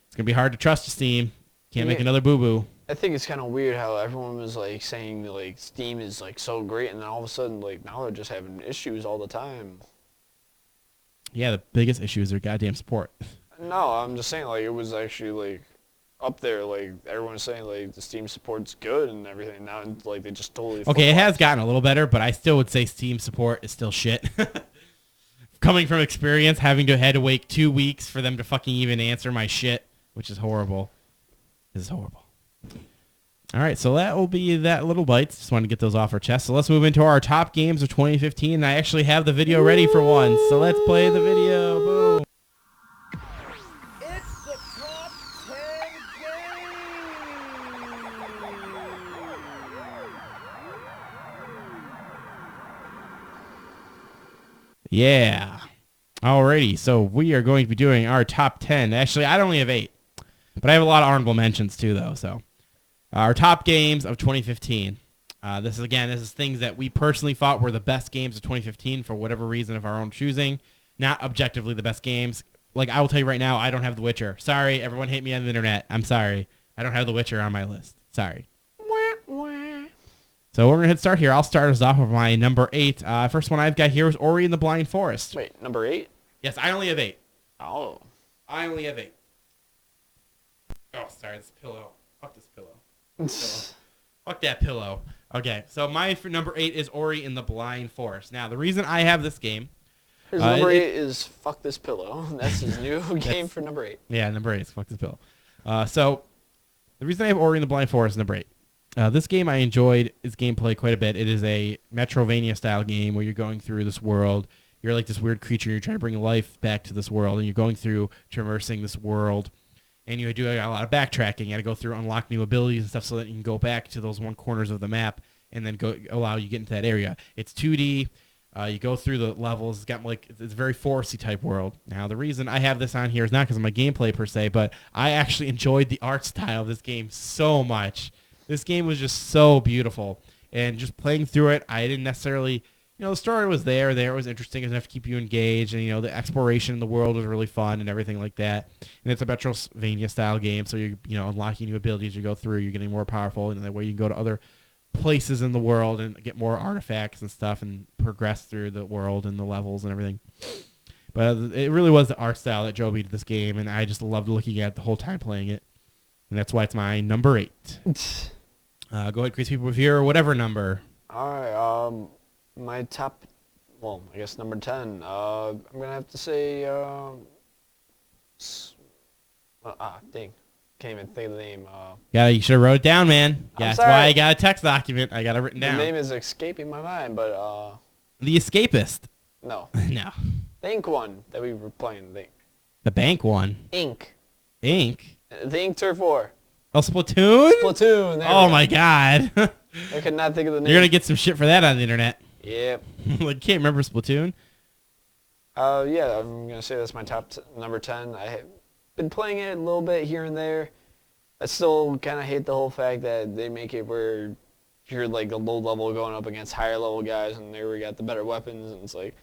S3: it's gonna be hard to trust Steam. Can't make
S2: Yeah.
S3: another boo-boo.
S2: I think it's kind of weird how everyone was like saying like Steam is like so great, and then all of a sudden like now they're just having issues all the time.
S3: Yeah, the biggest issue is their goddamn support.
S2: No, I'm just saying like it was actually like up there. Like everyone was saying like the Steam support's good and everything. Now like they just totally.
S3: Okay, it
S2: flip-flopped.
S3: has gotten a little better, but I still would say Steam support is still shit. Coming from experience, having had to wait 2 weeks for them to fucking even answer my shit, which is horrible. This is horrible. All right, so that will be that little bites. Just wanted to get those off our chest. So let's move into our top games of 2015. And I actually have the video ready for one. So let's play the video. Boom.
S5: It's the top 10 games.
S3: Yeah. Alrighty, so we are going to be doing our top 10. Actually, I only have 8. But I have a lot of honorable mentions too, though. So our top games of 2015. This is things that we personally thought were the best games of 2015 for whatever reason of our own choosing. Not objectively the best games. Like, I will tell you right now, I don't have The Witcher. Sorry, everyone hate me on the internet. I'm sorry. I don't have The Witcher on my list. Sorry. So we're going to hit start here. I'll start us off with my number 8. First one I've got here is Ori and the Blind Forest.
S2: Wait, number 8?
S3: Yes, I only have 8.
S2: Oh.
S3: I only have 8. Oh, sorry, this pillow. Fuck this pillow. Fuck that pillow. Okay, so my for number 8 is Ori and the Blind Forest. Now, the reason I have this game...
S2: His number 8 is Fuck This Pillow. That's his new game for number 8.
S3: Yeah, number 8 is Fuck This Pillow. So, the reason I have Ori and the Blind Forest is number 8. This game I enjoyed its gameplay quite a bit. It is a Metrovania style game where you're going through this world. You're like this weird creature. You're trying to bring life back to this world, and you're going through traversing this world. And you do a lot of backtracking. You got to go through, unlock new abilities and stuff so that you can go back to those one corners of the map and then allow you to get into that area. It's 2D. You go through the levels. It's got it's a very foresty type world. Now, the reason I have this on here is not because of my gameplay per se, but I actually enjoyed the art style of this game so much. This game was just so beautiful. And just playing through it, I didn't necessarily... the story was there. It was interesting enough to keep you engaged. And, the exploration in the world was really fun and everything like that. And it's a Metrovania-style game, so you're, unlocking new abilities. You go through, you're getting more powerful, and that way you can go to other places in the world and get more artifacts and stuff and progress through the world and the levels and everything. But it really was the art style that drove me to this game, and I just loved looking at it the whole time playing it. And that's why it's my number 8. Go ahead, Chris, people with your whatever number.
S2: All right, my top, I guess number 10. I'm going to have to say, dang. Can't even think of the name.
S3: Yeah, you should have wrote it down, man. Yeah, that's
S2: sorry.
S3: why I got a text document. I got it written
S2: The
S3: down.
S2: name is escaping my mind, but,
S3: The Escapist.
S2: no.
S3: No.
S2: The Ink one that we were playing.
S3: The bank one.
S2: Ink.
S3: Ink.
S2: The Ink Turf War.
S3: Oh, Splatoon?
S2: Splatoon. There
S3: Oh,
S2: we go.
S3: my God.
S2: I could not think of the name.
S3: You're going to get some shit for that on the internet.
S2: Yep.
S3: Like, can't remember Splatoon.
S2: Yeah, I'm going to say that's my number 10. I have been playing it a little bit here and there. I still kind of hate the whole fact that they make it where you're like a low level going up against higher level guys, and there we got the better weapons, and it's like,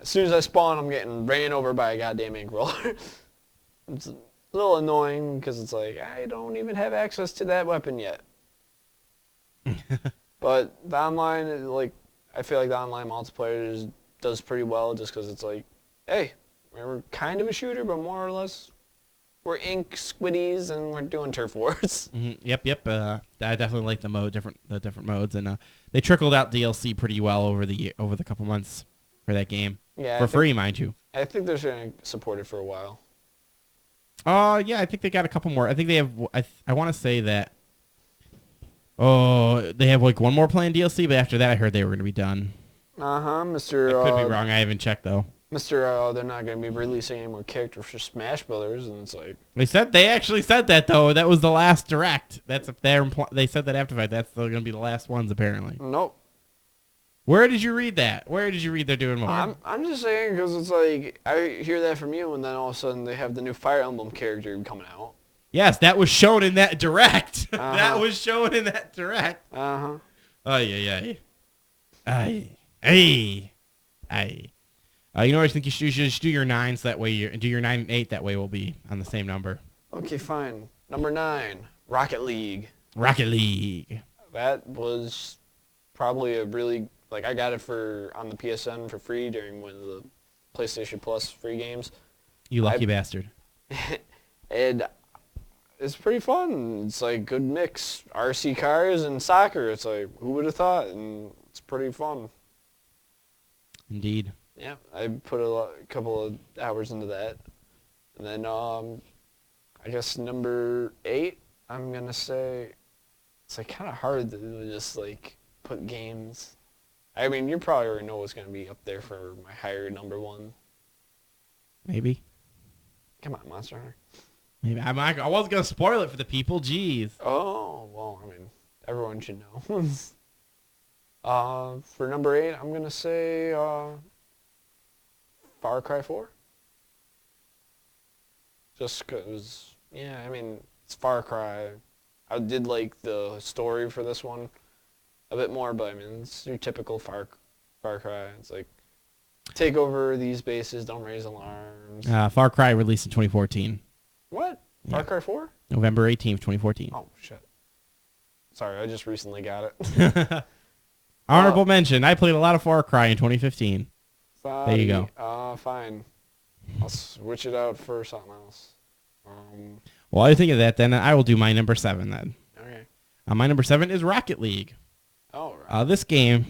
S2: as soon as I spawn, I'm getting ran over by a goddamn ink roller. It's a little annoying because it's like, I don't even have access to that weapon yet. But the online, I feel like the online multiplayer does pretty well just because it's like, hey, we're kind of a shooter, but more or less, we're ink squiddies and we're doing turf wars.
S3: Mm-hmm. Yep. I definitely like the different modes, and they trickled out DLC pretty well over the couple months for that game.
S2: Yeah,
S3: For free, mind you.
S2: I think they're going to support it for a while.
S3: Yeah, I think they got a couple more. I think they have. I want to say that. Oh, they have one more planned DLC, but after that, I heard they were going to be done.
S2: Mr.
S3: I could be wrong. I haven't checked though.
S2: They're not going to be releasing any more characters for Smash Brothers, and it's like,
S3: They actually said that though. That was the last direct. They said that after fight. That's going to be the last ones apparently.
S2: nope.
S3: Where did you read that? Where did you read they're doing more?
S2: I'm just saying because it's like, I hear that from you, and then all of a sudden they have the new Fire Emblem character coming out.
S3: Yes, that was shown in that direct.
S2: Uh-huh.
S3: That was shown in that direct.
S2: Uh-huh.
S3: Oh yeah. Hey. You know what I think you should do? You should do your 9 so that way do your 9 and 8. That way we'll be on the same number.
S2: Okay, fine. Number 9, Rocket League.
S3: Rocket League.
S2: That was probably a really, I got it on the PSN for free during one of the PlayStation Plus free games.
S3: You lucky bastard.
S2: And it's pretty fun. It's like good mix. RC cars and soccer. It's like, who would have thought? And it's pretty fun.
S3: Indeed.
S2: Yeah, I put a couple of hours into that. And then, I guess number 8, I'm going to say, it's kind of hard to just put games. I mean, you probably already know what's going to be up there for my higher number 1.
S3: Maybe.
S2: Come on, Monster Hunter.
S3: Maybe. I wasn't going to spoil it for the people. Jeez.
S2: Oh, well, I mean, everyone should know. For number 8, I'm going to say Far Cry 4. Just because, yeah, I mean, it's Far Cry. I did like the story for this one a bit more, but I mean, it's your typical Far Cry. It's like, take over these bases, don't raise alarms.
S3: Far Cry released in 2014.
S2: What?
S3: Yeah.
S2: Far Cry 4?
S3: November 18th, 2014.
S2: Oh, shit. Sorry, I just recently got it.
S3: Honorable mention. I played a lot of Far Cry in 2015. There you go.
S2: Fine. I'll switch it out for something else.
S3: While I think of that, then I will do my number 7 then.
S2: Okay.
S3: My number 7 is Rocket League.
S2: Oh, right.
S3: This game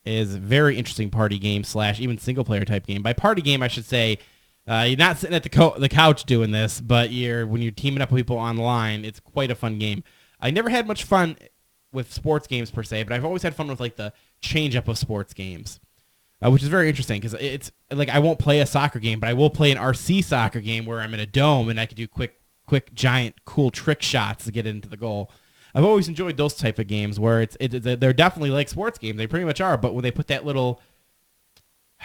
S3: is a very interesting party game / even single player type game. By party game, I should say you're not sitting at the couch doing this, but when you're teaming up with people online, it's quite a fun game. I never had much fun with sports games per se, but I've always had fun with like the change up of sports games, which is very interesting because it's like I won't play a soccer game, but I will play an RC soccer game where I'm in a dome and I can do quick, giant, cool trick shots to get into the goal. I've always enjoyed those type of games where they're definitely like sports games. They pretty much are, but when they put that little,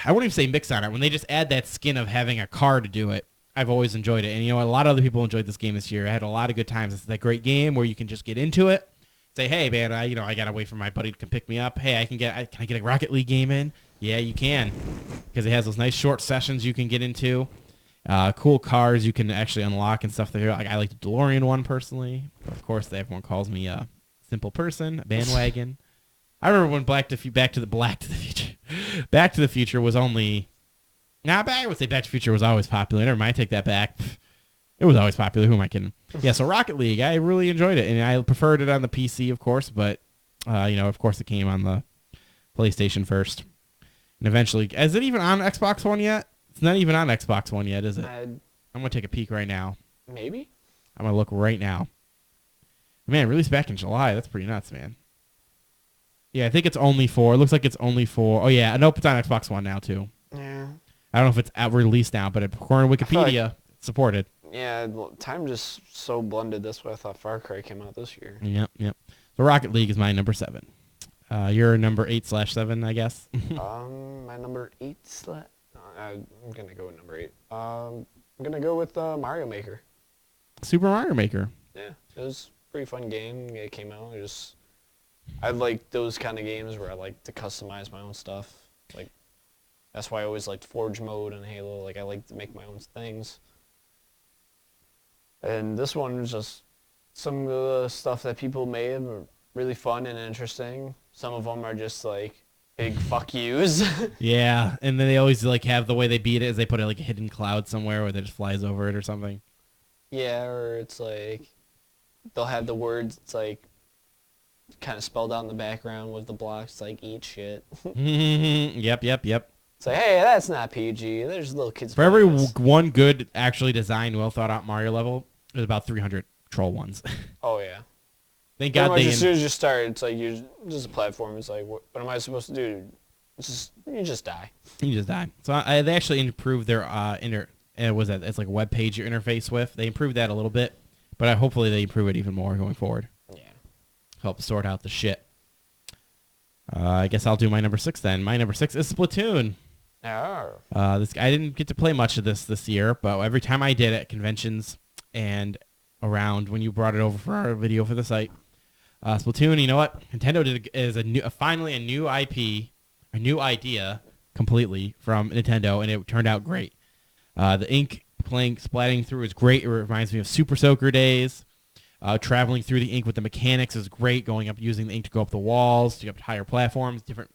S3: I won't even say mix on it, when they just add that skin of having a car to do it, I've always enjoyed it. And a lot of other people enjoyed this game this year. I had a lot of good times. It's that great game where you can just get into it, say, hey man, I gotta wait for my buddy to come pick me up. Hey, can I get a Rocket League game in? Yeah, you can, because it has those nice short sessions you can get into. Cool cars you can actually unlock and stuff there. Like I like the DeLorean one personally. Of course, everyone calls me a simple person, a bandwagon. I remember when Back to the Future was only. I would say Back to the Future was always popular. Never mind, take that back. It was always popular. Who am I kidding? Yeah, so Rocket League, I really enjoyed it, and I preferred it on the PC, of course, but of course, it came on the PlayStation first, and eventually, is it even on Xbox One yet? It's not even on Xbox One yet, is it? I'm going to take a peek right now.
S2: Maybe?
S3: I'm going to look right now. Man, released back in July. That's pretty nuts, man. Yeah, I think it looks like it's only for, oh yeah, nope, it's on Xbox One now too.
S2: Yeah.
S3: I don't know if it's out released now, but according to Wikipedia, it's supported.
S2: Yeah, time just so blended this way. I thought Far Cry came out this year.
S3: Yep. So Rocket League is my number 7. Your number 8/7, I guess.
S2: My number 8 I'm going to go with number 8. I'm going to go with Mario Maker.
S3: Super Mario Maker.
S2: Yeah, it was a pretty fun game. It came out. I like those kind of games where I like to customize my own stuff. Like, that's why I always liked Forge mode and Halo. Like, I like to make my own things. And this one was just some of the stuff that people made were really fun and interesting. Some of them are just like big fuck yous.
S3: Yeah, and then they always like have the way they beat it is they put like a hidden cloud somewhere where it just flies over it or something.
S2: Yeah, or it's like they'll have the words. It's like kind of spelled out in the background with the blocks. Like eat shit.
S3: Yep.
S2: It's like, hey, that's not PG. There's little kids.
S3: For every
S2: playing this.
S3: one good, actually designed, well thought out Mario level, there's about 300 troll ones.
S2: Oh yeah.
S3: Thank God they.
S2: As soon as you start, it's like you're just a platform. It's like, what am I supposed to do? You just die.
S3: You just die. So they actually improved their it's like a web page you interface with. They improved that a little bit, but hopefully they improve it even more going forward.
S2: Yeah.
S3: Help sort out the shit. I guess I'll do my number 6 then. My number 6 is Splatoon.
S2: Oh.
S3: I didn't get to play much of this year, but every time I did at conventions and around when you brought it over for our video for the site, Splatoon. You know what? Nintendo finally a new IP, a new idea completely from Nintendo, and it turned out great. The ink splatting through is great. It reminds me of Super Soaker days. Traveling through the ink with the mechanics is great. Going up, using the ink to go up the walls, to go up to higher platforms, different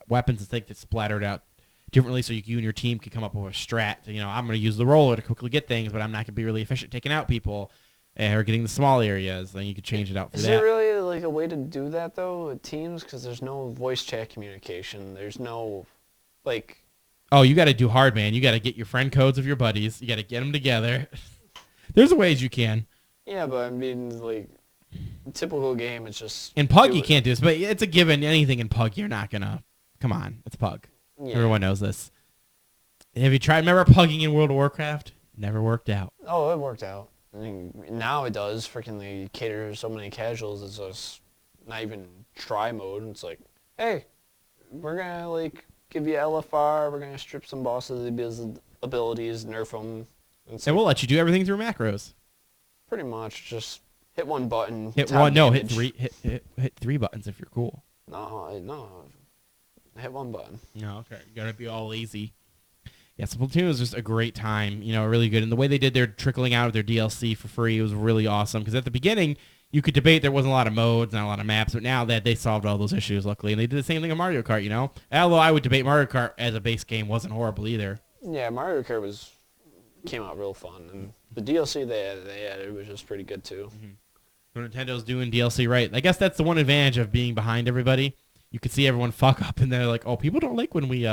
S3: weapons and things that splattered out differently, so you and your team can come up with a strat. I'm going to use the roller to quickly get things, but I'm not going to be really efficient taking out people or getting the small areas. Then you could change it out for that.
S2: Is there really like a way to do that though with teams? Because there's no voice chat communication. There's no like.
S3: Oh, you got to do hard, man. You got to get your friend codes of your buddies. You got to get them together. There's ways you can.
S2: Yeah, but I mean, like, typical game, it's just...
S3: In Pug, you can't do this, but it's a given. Anything in Pug, you're not going to... Come on, it's Pug. Yeah. Everyone knows this. Have you tried... Remember pugging in World of Warcraft? Never worked out.
S2: Oh, it worked out. I mean, now it does. Freaking they cater to so many casuals. It's just not even try mode. It's like, hey, we're going to, like, give you LFR. We're going to strip some bosses of his abilities, nerf them.
S3: And we'll let you do everything through macros.
S2: Pretty much, just hit one button.
S3: Hit one. No, hit three. Hit 3 buttons if you're cool.
S2: No. Hit one button.
S3: No, okay. You gotta be all lazy. Yeah, Splatoon was just a great time. Really good. And the way they did their trickling out of their DLC for free was really awesome. Because at the beginning, you could debate there wasn't a lot of modes, not a lot of maps, but now that they solved all those issues, luckily, and they did the same thing in Mario Kart. Although I would debate Mario Kart as a base game wasn't horrible either.
S2: Yeah, Mario Kart was came out real fun, and the DLC they added was just pretty good too.
S3: So Nintendo's doing DLC right. I guess that's the one advantage of being behind everybody. You could see everyone fuck up, and they're like, "Oh, people don't like when we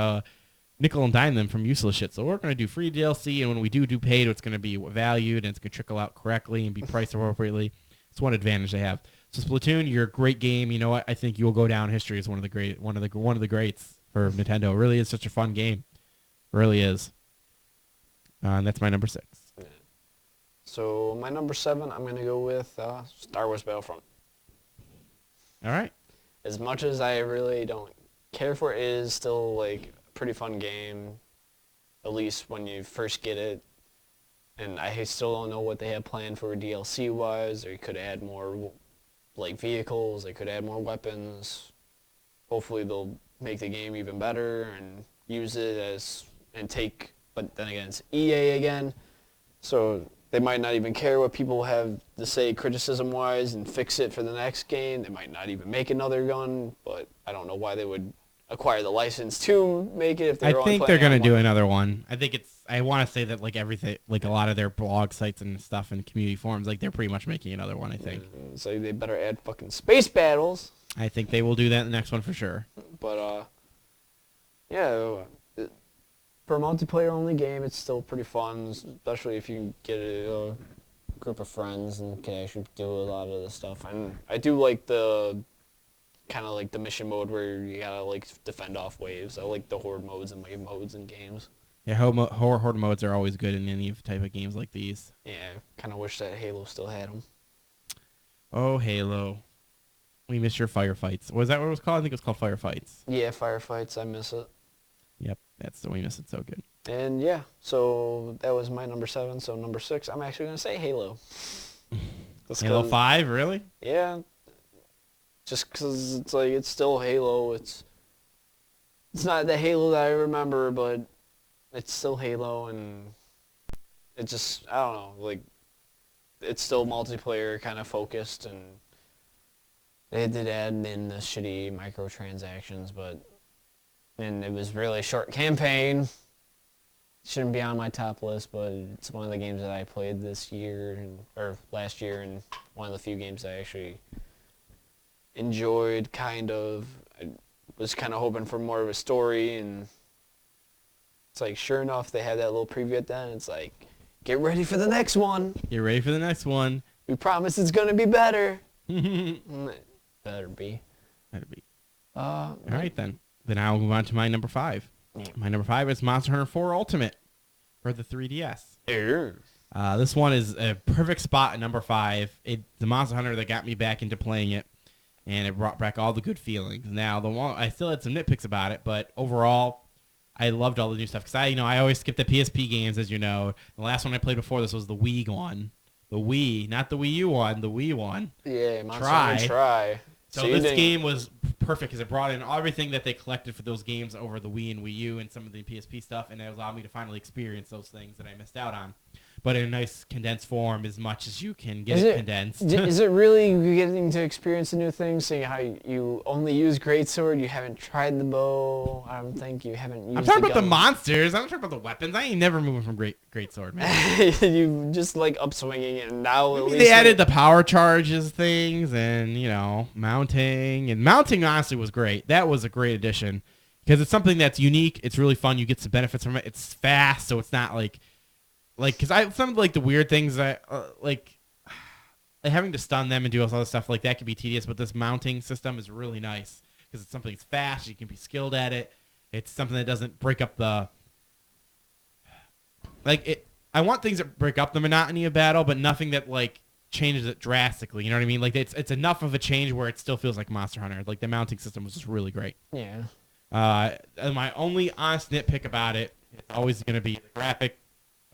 S3: nickel and dime them from useless shit. So we're going to do free DLC, and when we do paid, it's going to be valued, and it's going to trickle out correctly and be priced appropriately." It's one advantage they have. So Splatoon, you're a great game. You know what? I think you will go down in history as one of the greats for Nintendo. It really is such a fun game. It really is. And that's my number 6.
S2: So my number 7, I'm gonna go with Star Wars Battlefront.
S3: All right.
S2: As much as I really don't care for it, it is still like a pretty fun game, at least when you first get it. And I still don't know what they have planned for DLC wise. They could add more like vehicles. They could add more weapons. Hopefully they'll make the game even better and use it as and take. But then again, it's EA again, so they might not even care what people have to say criticism wise and fix it for the next game. They might not even make another gun. But I don't know why they would acquire the license to make it if they're
S3: I think they're going to do another one. I think I want to say that like everything, like a lot of their blog sites and stuff and community forums, like they're pretty much making another one, I think.
S2: So they better add fucking space battles.
S3: I think they will do that in the next one for sure.
S2: But yeah, for a multiplayer only game, it's still pretty fun, especially if you get a group of friends and can actually do a lot of the stuff. And I do like the kind of like the mission mode where you gotta like defend off waves. I like the horde modes and wave modes in games.
S3: Yeah, horde modes are always good in any type of games like these.
S2: Yeah, kind of wish that Halo still had them.
S3: Oh, Halo. We miss your firefights. Was that what it was called? I think it was called firefights.
S2: Yeah, firefights, I miss it.
S3: Yep, we miss it so good.
S2: And yeah, so that was my number 7. So number 6, I'm actually gonna say Halo.
S3: Halo 5, really?
S2: Yeah, just because it's like it's still Halo. It's not the Halo that I remember, but it's still Halo, and it just I don't know, like it's still multiplayer kind of focused, and they did add in the shitty microtransactions, and it was really a short campaign. Shouldn't be on my top list, but it's one of the games that I played this year or last year, and one of the few games I actually enjoyed. Kind of, I was kind of hoping for more of a story, and it's like sure enough they had that little preview at the end. It's like, get ready for the next one.
S3: Get ready for the next one.
S2: We promise it's gonna be better. Better be.
S3: All right then. Then I'll move on to my number 5.
S2: Yeah.
S3: My number 5 is Monster Hunter 4 Ultimate for the 3DS. This one is a perfect spot at number 5. The Monster Hunter that got me back into playing it, and it brought back all the good feelings. Now, I still had some nitpicks about it, but overall, I loved all the new stuff. Because I always skip the PSP games, as you know. The last one I played before this was the Wii one. The Wii, not the Wii U one, the Wii one.
S2: Yeah, Monster Hunter Try.
S3: So this game was perfect because it brought in everything that they collected for those games over the Wii and Wii U and some of the PSP stuff, and it allowed me to finally experience those things that I missed out on. But in a nice condensed form, as much as you can get it condensed.
S2: Is it really getting to experience a new thing, seeing how you only use Greatsword, you haven't tried the bow, I don't think you haven't used
S3: I'm talking about the
S2: gun.
S3: monsters, I'm not talking about the weapons. I ain't never moving from Greatsword, man.
S2: You just like upswinging it, and now at least
S3: They added the power charges things and, mounting. And mounting, honestly, was great. That was a great addition because it's something that's unique. It's really fun. You get some benefits from it. It's fast, so it's not like because some of the weird things that like having to stun them and do all this other stuff like that can be tedious, but this mounting system is really nice because it's something that's fast. You can be skilled at it. It's something that doesn't break up the I want things that break up the monotony of battle, but nothing that changes it drastically. You know what I mean? Like it's enough of a change where it still feels like Monster Hunter. Like the mounting system was just really great.
S2: Yeah.
S3: My only honest nitpick about it is always going to be the graphic.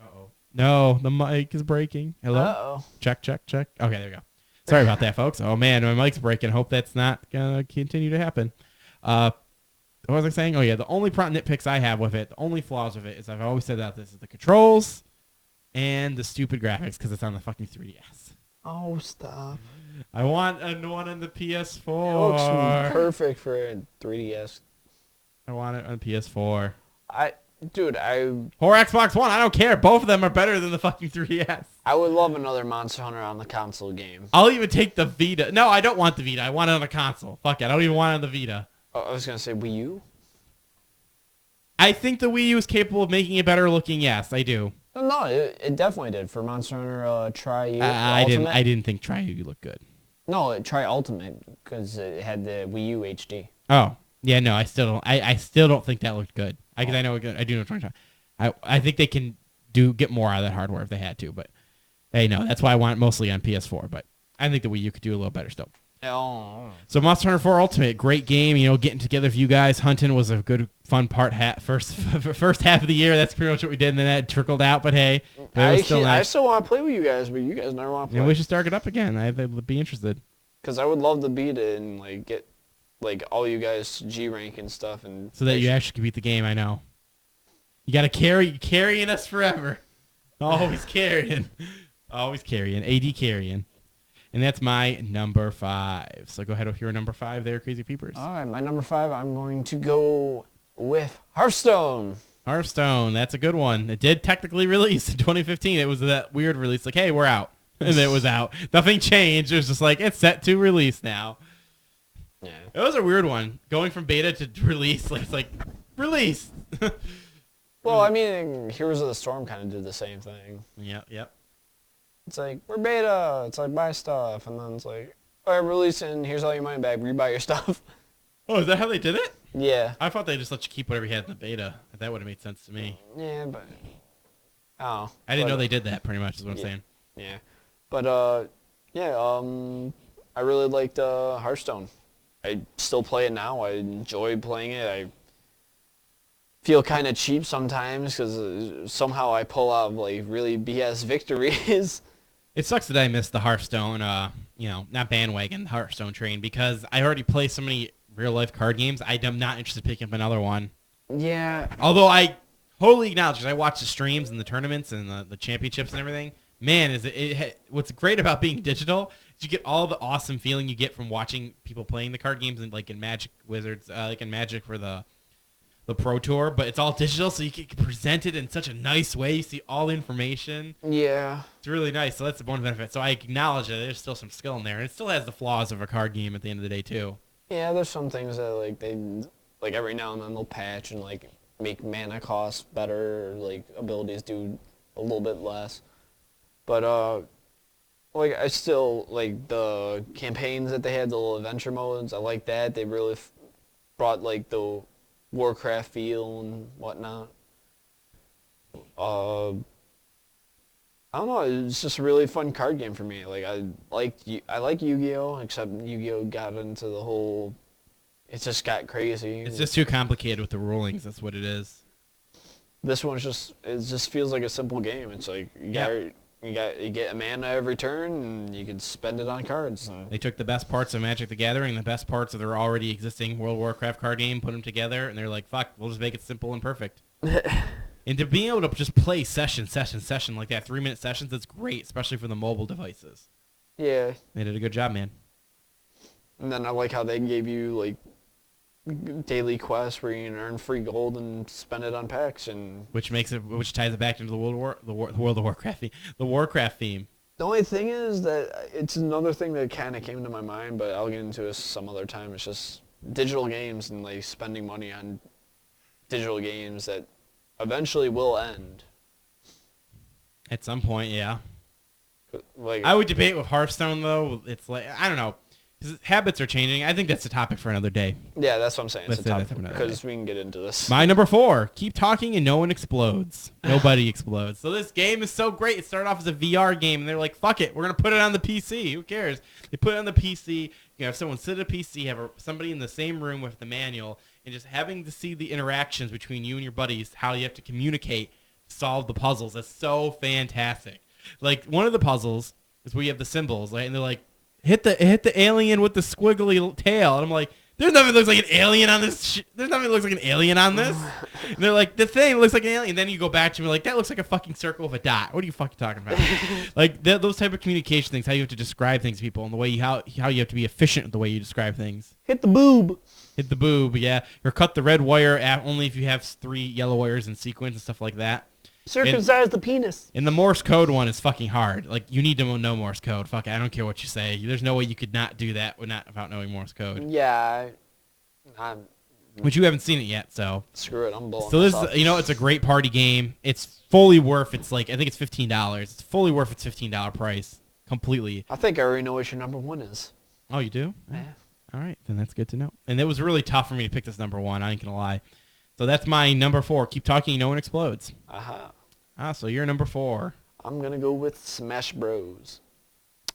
S3: Uh-oh. No, the mic is breaking. Hello?
S2: Uh-oh.
S3: Check. Okay, there we go. Sorry about that, folks. Oh, man, my mic's breaking. Hope that's not going to continue to happen. What was I saying? Oh, yeah, the only nitpicks I have with it, the only flaws with it is I've always said that this is the controls and the stupid graphics because it's on the fucking 3DS.
S2: Oh, stop.
S3: I want a one on the PS4.
S2: It looks perfect for a 3DS.
S3: I want it on PS4.
S2: Dude,
S3: Or Xbox One. I don't care. Both of them are better than the fucking 3DS.
S2: I would love another Monster Hunter on the console game.
S3: I'll even take the Vita. No, I don't want the Vita. I want it on the console. Fuck it. I don't even want it on the Vita.
S2: Oh, I was gonna say Wii U.
S3: I think the Wii U is capable of making it better looking. Yes, I do.
S2: No, it definitely did for Monster Hunter Tri
S3: I
S2: Ultimate.
S3: didn't think Tri-U looked good.
S2: No, Tri Ultimate because it had the Wii U HD.
S3: Oh, yeah, no, I still don't. I still don't think that looked good. I do know what you're talking about. I think they can get more out of that hardware if they had to, but hey, no, that's why I want it mostly on PS4. But I think the Wii U could do a little better still.
S2: Oh.
S3: So Monster Hunter 4 Ultimate, great game. You know, getting together with you guys, hunting was a good, fun part. First half of the year, that's pretty much what we did, and then that trickled out. But hey,
S2: I still want to play with you guys, but you guys never want to play.
S3: We should start it up again. I'd be interested.
S2: Because I would love to beat it and like get like all you guys G rank and stuff, and
S3: So that you actually can beat the game. I know. You got to carrying us forever. Always carrying. Always carrying. AD carrying. And that's my number 5. So go ahead with your number 5 there, Crazy Peepers.
S2: All right, my number 5, I'm going to go with Hearthstone.
S3: Hearthstone, that's a good one. It did technically release in 2015. It was that weird release, like, hey, we're out. And then it was out. Nothing changed. It was just like, it's set to release now.
S2: Yeah.
S3: It was a weird one. Going from beta to release, like, it's like, release.
S2: Well, I mean, Heroes of the Storm kind of did the same thing.
S3: Yep.
S2: It's like, we're beta. It's like, buy stuff. And then it's like, all right, releasing. Here's all your money back. Rebuy your stuff.
S3: Oh, is that how they did it?
S2: Yeah.
S3: I thought they just let you keep whatever you had in the beta. That would have made sense to me.
S2: Yeah, but... Oh.
S3: I didn't know they did that, pretty much, is what I'm saying.
S2: Yeah. But, yeah, I really liked Hearthstone. I still play it now. I enjoy playing it. I feel kind of cheap sometimes because somehow I pull out, like, really BS victories.
S3: It sucks that I missed the Hearthstone, not bandwagon, Hearthstone train, because I already play so many real-life card games, I'm not interested in picking up another one.
S2: Yeah.
S3: Although I wholly acknowledge, because I watch the streams and the tournaments and the championships and everything, man, what's great about being digital is you get all the awesome feeling you get from watching people playing the card games, and like in Magic Wizards, like in Magic for the Pro Tour, but it's all digital, so you get presented in such a nice way. You see all the information.
S2: Yeah.
S3: It's really nice, so that's one benefit. So I acknowledge that there's still some skill in there, and it still has the flaws of a card game at the end of the day, too.
S2: Yeah, there's some things that, like, every now and then they'll patch and, like, make mana costs better, or, like, abilities do a little bit less. But, like, I still, like, the campaigns that they had, the little adventure modes, I like that. They really brought, like, the Warcraft feel and whatnot. I don't know. It's just a really fun card game for me. Like I like Yu-Gi-Oh, except Yu-Gi-Oh got into the whole. It just got crazy.
S3: It's just too complicated with the rulings. That's what it is.
S2: This one's it just feels like a simple game. It's like you get a mana every turn and you can spend it on cards.
S3: They took the best parts of Magic the Gathering, the best parts of their already existing World of Warcraft card game, put them together, and they're like, fuck, we'll just make it simple and perfect. And to be able to just play session like that, 3-minute sessions, that's great, especially for the mobile devices.
S2: Yeah.
S3: They did a good job, man.
S2: And then I like how they gave you like daily quests where you can earn free gold and spend it on packs, and
S3: Which ties it back into the World of Warcraft theme. The Warcraft theme.
S2: the only thing is that it's another thing that kind of came to my mind, but I'll get into it some other time. It's just digital games and like spending money on digital games that eventually will end.
S3: At some point, yeah.
S2: Like
S3: I would debate with Hearthstone, though. It's like, I don't know. 'Cause habits are changing. I think that's a topic for another day.
S2: yeah, that's what I'm saying. It's
S3: Let's
S2: a
S3: say
S2: tough
S3: that's another
S2: because we can get into this.
S3: My number 4, keep talking and no one explodes. Nobody explodes. So this game is so great. It started off as a VR game, and they're like, fuck it. We're going to put it on the PC. Who cares? They put it on the PC. You can have someone sit at a PC, have somebody in the same room with the manual, and just having to see the interactions between you and your buddies, how you have to communicate, solve the puzzles. That's so fantastic. Like, one of the puzzles is where you have the symbols, right? And they're like, hit the alien with the squiggly tail. And I'm like, there's nothing that looks like an alien on this. There's nothing that looks like an alien on this. And they're like, the thing looks like an alien. And then you go back to me like, that looks like a fucking circle with a dot. What are you fucking talking about? Like those type of communication things, how you have to describe things to people, and the way how you have to be efficient with the way you describe things.
S2: Hit the boob.
S3: Hit the boob, yeah. Or cut the red wire only if you have 3 yellow wires in sequence and stuff like that.
S2: Circumcise the penis.
S3: And the Morse code one is fucking hard. Like, you need to know Morse code. Fuck it, I don't care what you say. There's no way you could not do that without knowing Morse code.
S2: Yeah, I'm
S3: But you haven't seen it yet, so.
S2: screw it. I'm blowing.
S3: So this,
S2: myself.
S3: it's a great party game. It's fully worth. It's like I think it's $15. It's fully worth its $15 price completely.
S2: I think I already know what your number 1 is.
S3: Oh, you do?
S2: Yeah.
S3: All right, then that's good to know. And it was really tough for me to pick this number 1. I ain't gonna lie. So that's my number 4. Keep talking, no one explodes.
S2: Aha.
S3: So you're number 4.
S2: I'm gonna go with Smash Bros.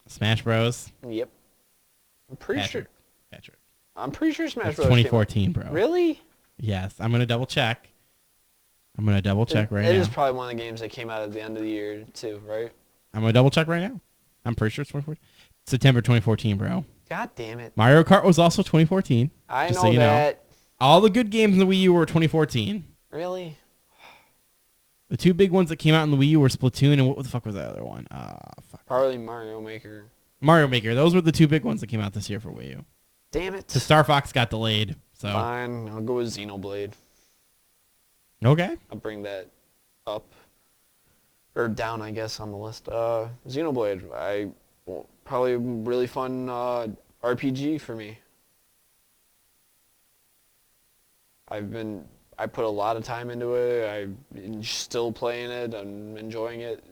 S3: Smash Bros.
S2: Yep. I'm pretty sure.
S3: Patrick.
S2: I'm pretty sure Smash
S3: That's
S2: Bros. came out-
S3: 2014, bro.
S2: Really?
S3: Yes, I'm gonna double check. I'm gonna double check right
S2: It
S3: now.
S2: is probably one of the games that came out at the end of the year too, right?
S3: I'm gonna double check right now. I'm pretty sure it's 2014. September 2014, bro.
S2: God damn it!
S3: Mario Kart was also 2014.
S2: I
S3: just
S2: know
S3: so you
S2: that.
S3: All the good games in the Wii U were 2014.
S2: Really?
S3: The 2 big ones that came out in the Wii U were Splatoon and what the fuck was that other one? Fuck.
S2: Probably Mario Maker.
S3: Mario Maker. Those were the 2 big ones that came out this year for Wii U.
S2: Damn it.
S3: The Star Fox got delayed. So
S2: Fine. I'll go with Xenoblade.
S3: okay.
S2: I'll bring that up. Or down, I guess, on the list. Xenoblade. Probably really fun RPG for me. I put a lot of time into it. I'm still playing it. I'm enjoying it.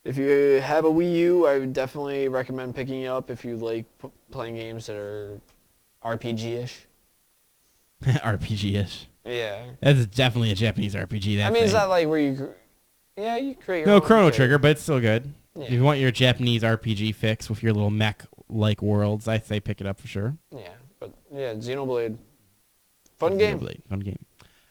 S2: If you have a Wii U, I would definitely recommend picking it up if you like playing games that are RPG-ish.
S3: RPG-ish.
S2: Yeah.
S3: That's definitely a Japanese RPG. That
S2: I mean, it's
S3: thing.
S2: not like where you create your
S3: No
S2: own
S3: Chrono
S2: thing.
S3: Trigger, but it's still good.
S2: Yeah.
S3: If you want your Japanese RPG fix with your little mech-like worlds, I say pick it up for sure.
S2: Yeah, but yeah, Xenoblade. Fun game.
S3: Xenoblade, fun game.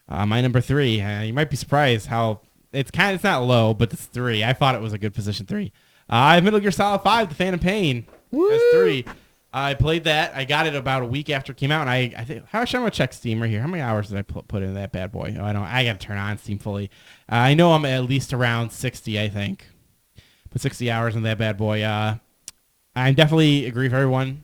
S3: My number 3. You might be surprised how it's not low, but it's 3. I thought it was a good position 3. I have Metal Gear Solid 5: The Phantom Pain. That's 3. I played that. I got it about a week after it came out, and I think I'm gonna check Steam right here. How many hours did I put into that bad boy? Oh, I gotta turn on Steam fully. I know I'm at least around 60. I think, put 60 hours in that bad boy. I definitely agree with everyone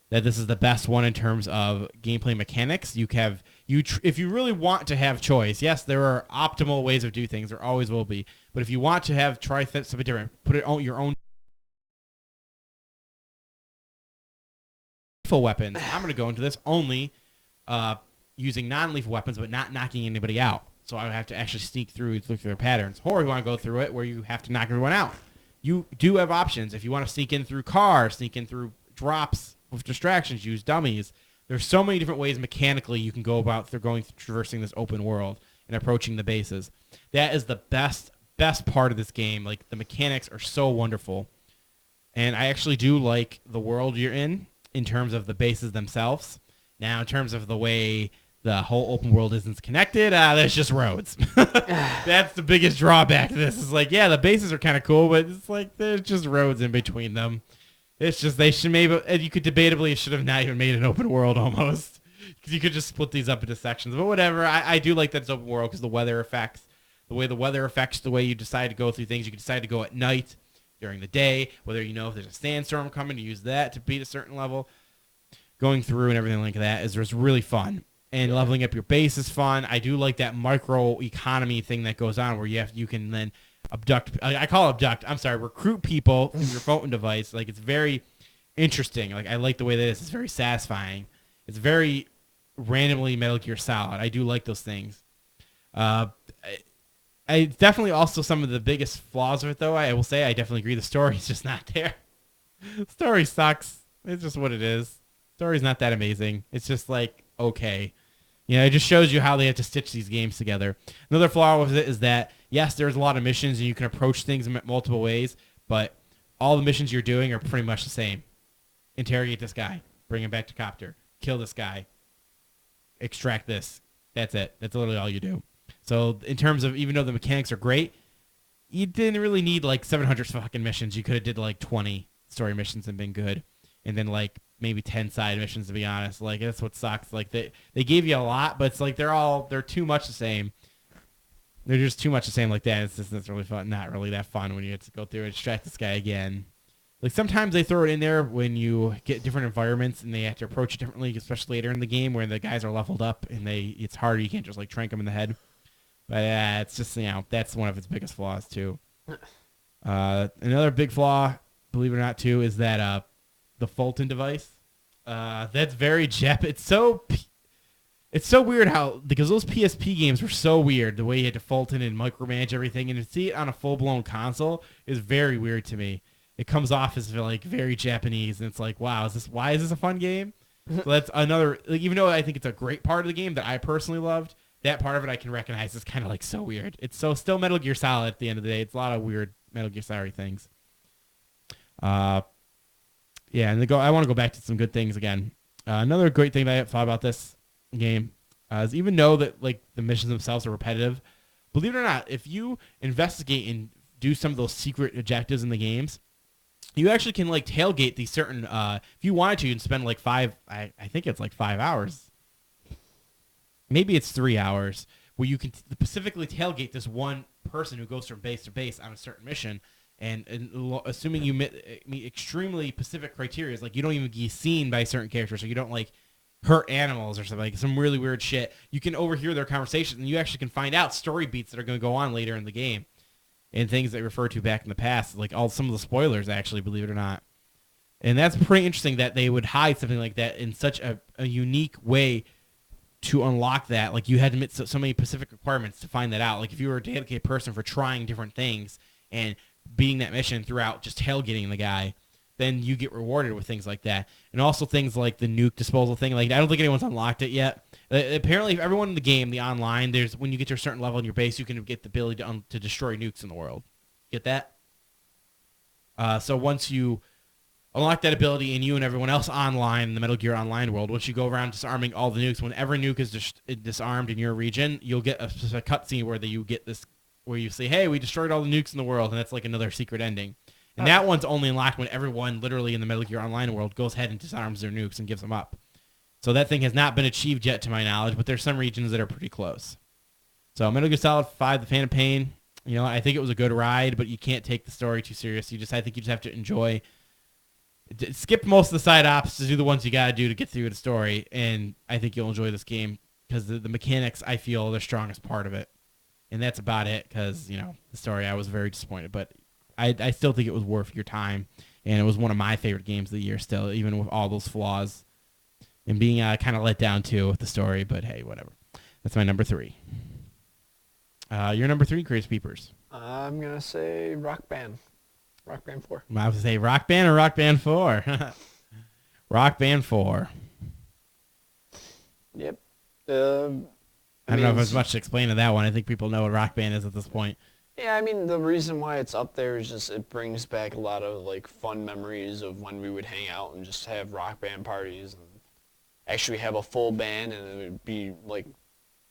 S3: that this is the best one in terms of gameplay mechanics. If you really want to have choice, yes, there are optimal ways of do things. There always will be. But if you want to try something different, put it on your own lethal weapons. I'm going to go into this only using non-lethal weapons, but not knocking anybody out. So I would have to actually sneak through, look through their patterns. Or you want to go through it where you have to knock everyone out. You do have options. If you want to sneak in through cars, sneak in through drops with distractions, use dummies. There's so many different ways mechanically you can go about traversing this open world and approaching the bases. That is the best part of this game. Like, the mechanics are so wonderful. And I actually do like the world you're in terms of the bases themselves. Now, in terms of the way the whole open world isn't connected, there's just roads. That's the biggest drawback to this. Is like, yeah, the bases are kind of cool, but it's like there's just roads in between them. It's just you could debatably should have not even made an open world almost. Because you could just split these up into sections. But whatever, I do like that it's open world because the way the weather affects the way you decide to go through things. You can decide to go at night, during the day, whether you know if there's a sandstorm coming, to use that to beat a certain level. Going through and everything like that is just really fun. And leveling up your base is fun. I do like that micro economy thing that goes on where you can then recruit people through your phone device. Like, it's very interesting. Like, I like the way that it's very satisfying. It's very randomly Metal Gear Solid. I do like those things. I definitely also some of the biggest flaws of it, though. I will say I definitely agree. The story's just not there. The story sucks. It's just what it is. Story's not that amazing. It's just like, okay. It just shows you how they have to stitch these games together. Another flaw with it is that, yes, there's a lot of missions and you can approach things in multiple ways, but all the missions you're doing are pretty much the same. Interrogate this guy. Bring him back to Copter. Kill this guy. Extract this. That's it. That's literally all you do. So in terms of, even though the mechanics are great, you didn't really need like 700 fucking missions. You could have did like 20 story missions and been good. And then like maybe 10 side missions, to be honest. Like, that's what sucks. Like, they gave you a lot, but it's like they're too much the same. They're just too much the same like that. It's really fun. Not really that fun when you have to go through and extract this guy again. Like sometimes they throw it in there when you get different environments and they have to approach it differently, especially later in the game where the guys are leveled up and it's harder. You can't just like trank them in the head. But it's just, that's one of its biggest flaws too. Another big flaw, believe it or not, too, is that the Fulton device. That's very Jap. It's so weird how, because those PSP games were so weird, the way you had to Fulton and micromanage everything, and to see it on a full-blown console is very weird to me. It comes off as like very Japanese, and it's like, wow, why is this a fun game? So that's another, like, even though I think it's a great part of the game that I personally loved, that part of it I can recognize is kind of like so weird. It's still Metal Gear Solid at the end of the day. It's a lot of weird Metal Gear Solid things. Yeah, and I want to go back to some good things again. Another great thing that I thought about this game is even though that like the missions themselves are repetitive, believe it or not, if you investigate and do some of those secret objectives in the games, you actually can like tailgate these certain. If you wanted to, you can spend like I think it's like 5 hours. Maybe it's 3 hours where you can specifically tailgate this one person who goes from base to base on a certain mission. And assuming you meet extremely specific criteria, like you don't even get seen by certain characters, so you don't like hurt animals or something, like some really weird shit, you can overhear their conversations, and you actually can find out story beats that are going to go on later in the game, and things they refer to back in the past, like some of the spoilers, actually, believe it or not. And that's pretty interesting that they would hide something like that in such a unique way to unlock that. Like you had to meet so many specific requirements to find that out. Like if you were a dedicated person for trying different things and being that mission throughout, just tailgating the guy, then you get rewarded with things like that. And also things like the nuke disposal thing. Like I don't think anyone's unlocked it yet. Apparently, everyone in the game, the online, when you get to a certain level in your base, you can get the ability to destroy nukes in the world. Get that? So once you unlock that ability, and you and everyone else online in the Metal Gear Online world, once you go around disarming all the nukes, when every nuke is disarmed in your region, you'll get a cutscene where you get this, where you say, hey, we destroyed all the nukes in the world, and that's like another secret ending. And that one's only unlocked when everyone literally in the Metal Gear Online world goes ahead and disarms their nukes and gives them up. So that thing has not been achieved yet to my knowledge, but there's some regions that are pretty close. So Metal Gear Solid 5, The Phantom Pain, I think it was a good ride, but you can't take the story too serious. I think you just have to enjoy. Skip most of the side ops to do the ones you got to do to get through the story, and I think you'll enjoy this game because the mechanics, I feel, are the strongest part of it. And that's about it because, the story, I was very disappointed. But I still think it was worth your time, and it was one of my favorite games of the year still, even with all those flaws. And being kind of let down, too, with the story. But, hey, whatever. That's my number 3. Your number 3, Crazy Peepers.
S2: I'm going to say Rock Band. Rock Band 4.
S3: I have to say Rock Band or Rock Band 4? Rock Band 4.
S2: Yep.
S3: I don't know if there's much to explain to that one. I think people know what Rock Band is at this point.
S2: Yeah, I mean, the reason why it's up there is just it brings back a lot of, like, fun memories of when we would hang out and just have Rock Band parties and actually have a full band, and it would be, like,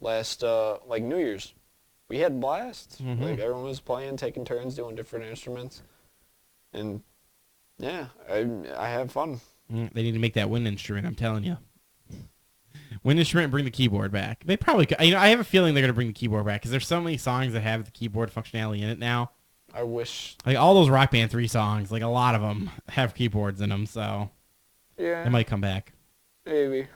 S2: like, New Year's. We had blasts.
S3: Mm-hmm.
S2: Like, everyone was playing, taking turns, doing different instruments. And, yeah, I have fun.
S3: They need to make that wind instrument, I'm telling you. Wind instrument and bring the keyboard back. They probably could. I have a feeling they're going to bring the keyboard back because there's so many songs that have the keyboard functionality in it now.
S2: I wish.
S3: Like all those Rock Band 3 songs, like a lot of them have keyboards in them, so
S2: Yeah.
S3: they might come back.
S2: Maybe.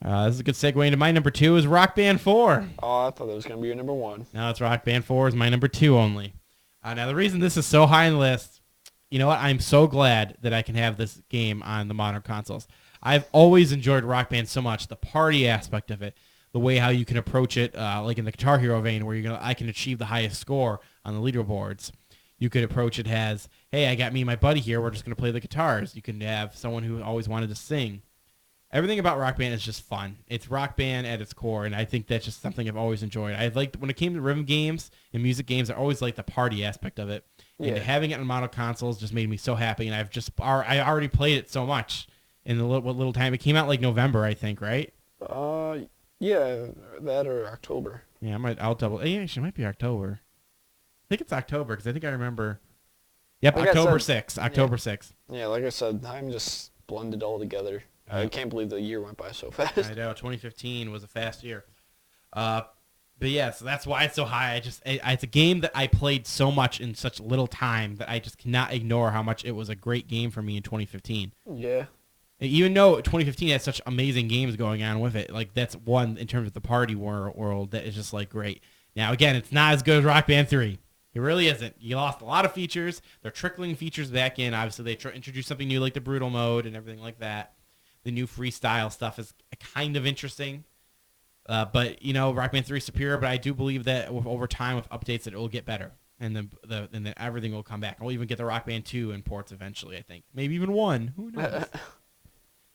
S3: This is a good segue into my number 2 is Rock Band 4.
S2: Oh, I thought that was going to be your number 1.
S3: No, it's Rock Band 4 is my number 2 only. Now, the reason this is so high on the list, you know what? I'm so glad that I can have this game on the modern consoles. I've always enjoyed Rock Band so much, the party aspect of it, the way how you can approach it, like in the Guitar Hero vein, where I can achieve the highest score on the leaderboards. You could approach it as, hey, I got me and my buddy here, we're just going to play the guitars. You can have someone who always wanted to sing. Everything about Rock Band is just fun. It's Rock Band at its core, and I think that's just something I've always enjoyed. I liked when it came to rhythm games and music games, I always liked the party aspect of it.
S2: Yeah.
S3: And having it on model consoles just made me so happy, and I already played it so much in the little time. It came out like November, I think, right?
S2: Yeah, that or October.
S3: Yeah, I'll double. Yeah, actually, it might be October. I think it's October because I think I remember. Yep,
S2: Like I
S3: October
S2: said,
S3: 6th. October 6th.
S2: Yeah, like I said, time just blended all together. I can't believe the year went by so fast.
S3: I know, 2015 was a fast year. But yeah, so that's why it's so high. It's a game that I played so much in such little time that I just cannot ignore how much it was a great game for me in 2015.
S2: Yeah.
S3: Even though 2015 had such amazing games going on with it, like that's one in terms of the party world that is just like great. Now again, it's not as good as Rock Band 3. It really isn't. You lost a lot of features. They're trickling features back in. Obviously, they introduced something new like the brutal mode and everything like that. The new freestyle stuff is kind of interesting. But, Rock Band 3 is superior, but I do believe that over time with updates that it will get better. And then everything will come back. We'll even get the Rock Band 2 in ports eventually, I think. Maybe even 1. Who knows?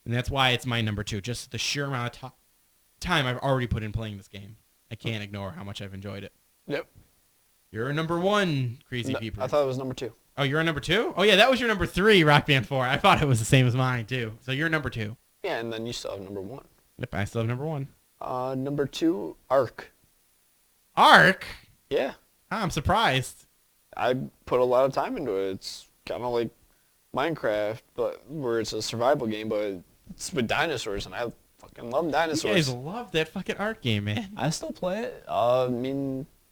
S3: And that's why it's my number 2. Just the sheer amount of time I've already put in playing this game. I can't ignore how much I've enjoyed it.
S2: Yep.
S3: You're number 1, Crazy Peeper.
S2: I thought it was number 2.
S3: Oh, you're on number 2? Oh, yeah, that was your number 3, Rock Band 4. I thought it was the same as mine, too. So you're number 2.
S2: Yeah, and then you still have number 1.
S3: Yep, I still have number 1.
S2: Number 2, Ark.
S3: Ark?
S2: Yeah.
S3: I'm surprised.
S2: I put a lot of time into it. It's kind of like Minecraft, but where it's a survival game, but it's with dinosaurs, and I fucking love
S3: You
S2: dinosaurs.
S3: guys love that fucking Ark game, man.
S2: I still play it.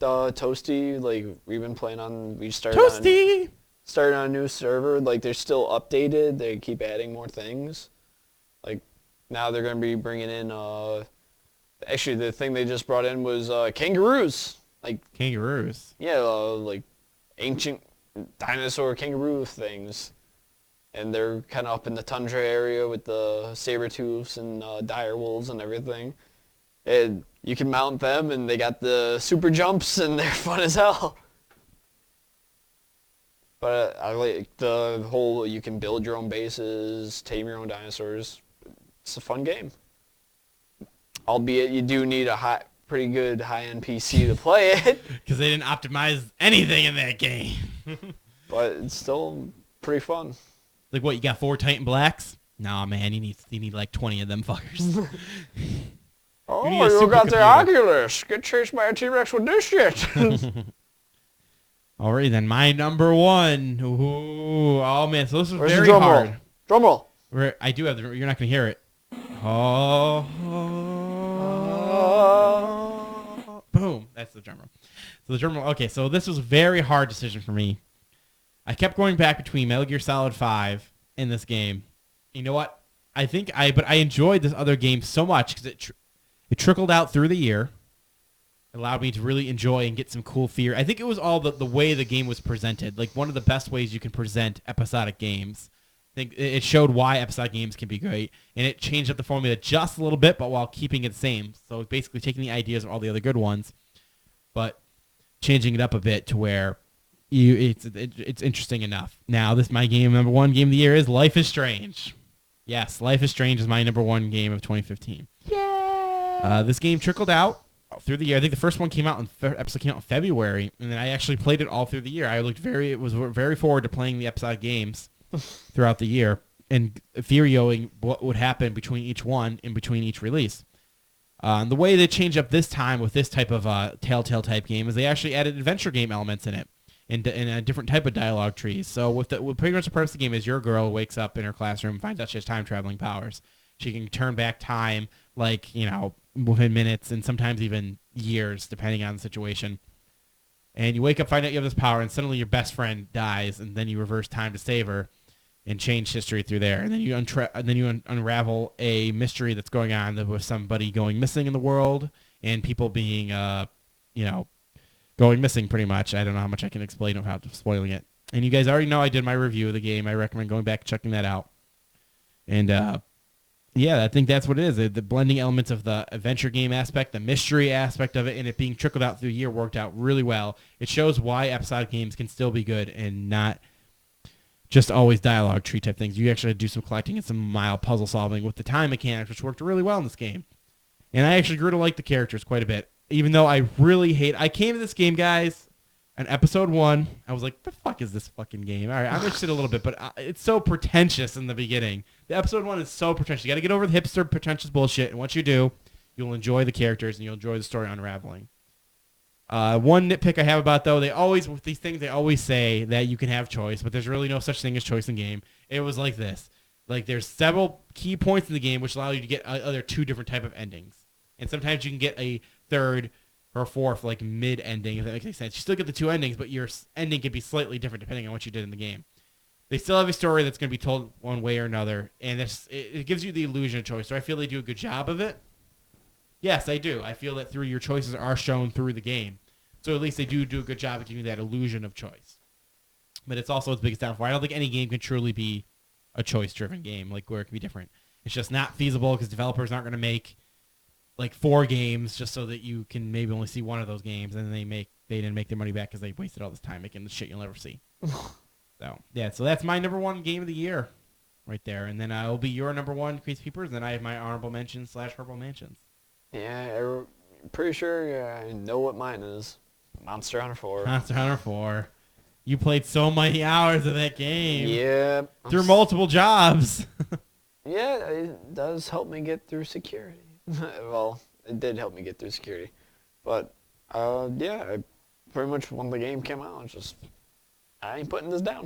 S2: Toasty, like we started on a new server. Like they're still updated. They keep adding more things. Like now they're gonna be bringing in. Actually, the thing they just brought in was kangaroos. Like
S3: Kangaroos.
S2: yeah, like ancient dinosaur kangaroo things. And they're kind of up in the tundra area with the saber-tooths and dire wolves and everything. And you can mount them, and they got the super jumps, and they're fun as hell. But I like the whole, you can build your own bases, tame your own dinosaurs. It's a fun game. Albeit you do need a pretty good high-end PC to play it.
S3: Because they didn't optimize anything in that game.
S2: But it's still pretty fun.
S3: Like what, you got 4 Titan Blacks? Nah, man, you need like 20 of them fuckers.
S2: Oh,
S3: need a
S2: you got the
S3: supercomputer.
S2: Oculus. Get chased by a T-Rex with this shit.
S3: Alrighty then, my number 1. Ooh, oh man, so this was
S2: Where's the
S3: very
S2: drum
S3: hard.
S2: roll? Drum roll.
S3: I do have you're not gonna hear it. Oh, boom. That's the drum roll. So the drum roll. Okay, so this was a very hard decision for me. I kept going back between Metal Gear Solid 5 and this game. You know what? But I enjoyed this other game so much because it trickled out through the year. It allowed me to really enjoy and get some cool fear. I think it was all the way the game was presented. Like one of the best ways you can present episodic games. I think it showed why episodic games can be great, and it changed up the formula just a little bit, but while keeping it the same. So basically taking the ideas of all the other good ones, but changing it up a bit to where it's interesting enough. Now, my number 1 game of the year is Life is Strange. Yes, Life is Strange is my number 1 game of 2015. Yay! This game trickled out through the year. I think the first one episode came out in February, and then I actually played it all through the year. I was very forward to playing the episodic games throughout the year and theorying what would happen between each one in between each release. The way they changed up this time with this type of Telltale type game is they actually added adventure game elements in it and a different type of dialogue trees. So with pretty much the purpose of the game is your girl wakes up in her classroom and finds out she has time traveling powers. She can turn back time within minutes and sometimes even years depending on the situation. And you wake up, find out you have this power, and suddenly your best friend dies, and then you reverse time to save her and change history through there. And then you unravel a mystery that's going on with somebody going missing in the world and people being going missing pretty much. I don't know how much I can explain without spoiling it. And you guys already know I did my review of the game. I recommend going back and checking that out. And I think that's what it is. The blending elements of the adventure game aspect, the mystery aspect of it, and it being trickled out through the year worked out really well. It shows why episodic games can still be good and not just always dialogue tree type things. You actually had to do some collecting and some mild puzzle solving with the time mechanics, which worked really well in this game. And I actually grew to like the characters quite a bit. Even though I came to this game, guys, on episode 1, I was like, the fuck is this fucking game? All right, I'm interested a little bit, but it's so pretentious in the beginning. The episode 1 is so pretentious. You got to get over the hipster pretentious bullshit, and once you do, you'll enjoy the characters and you'll enjoy the story unraveling. One nitpick I have about, though, with these things, they always say that you can have choice, but there's really no such thing as choice in game. It was like this. Like, there's several key points in the game which allow you to get other 2 different type of endings. And sometimes you can get a third or a fourth like mid-ending, if that makes any sense. You still get the two endings, but your ending could be slightly different depending on what you did in the game. They still have a story that's going to be told one way or another, and it gives you the illusion of choice. So I feel they do a good job of it. Yes, I do. I feel that through your choices are shown through the game. So at least they do a good job of giving you that illusion of choice. But it's also its biggest downfall. I don't think any game can truly be a choice-driven game, like where it can be different. It's just not feasible because developers aren't going to make like 4 games just so that you can maybe only see one of those games, and then they didn't make their money back because they wasted all this time making the shit you'll never see. So that's my number 1 game of the year right there. And then it'll be your number 1, Crazy Peepers, and then I have my honorable mentions / honorable mentions.
S2: Yeah, I'm pretty sure I know what mine is. Monster Hunter 4.
S3: Monster Hunter 4. You played so many hours of that game.
S2: Yeah.
S3: Through multiple jobs.
S2: Yeah, it does help me get through security. Well, it did help me get through security. But, yeah, I pretty much when the game came out, it's just, I ain't putting this down.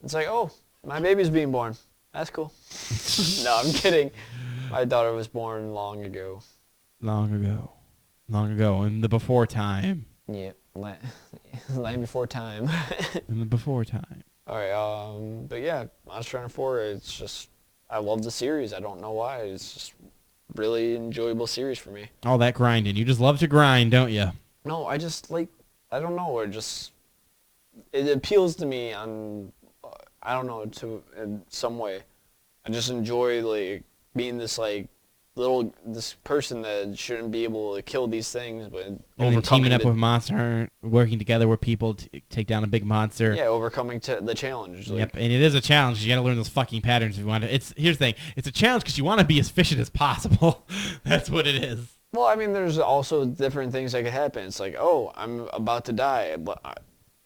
S2: It's like, oh, my baby's being born. That's cool. No, I'm kidding. My daughter was born long ago.
S3: Long ago, in the before time.
S2: Yeah, land before time.
S3: In the before time.
S2: All right, but yeah, Monster Hunter 4, it's just, I love the series. I don't know why. It's just really enjoyable series for me.
S3: All that grinding. You just love to grind, don't you?
S2: No, I just like, I don't know, it appeals to me on, I don't know, in some way. I just enjoy, like, being this, like, this person that shouldn't be able to kill these things, but
S3: And teaming up with Monster Hunter, working together with people to take down a big monster.
S2: Yeah, overcoming the challenge. Like,
S3: Yep, and it is a challenge. You got to learn those fucking patterns if you want to. Here's the thing. It's a challenge because you want to be as efficient as possible. That's what it is.
S2: Well, I mean, there's also different things that could happen. It's like, oh, I'm about to die,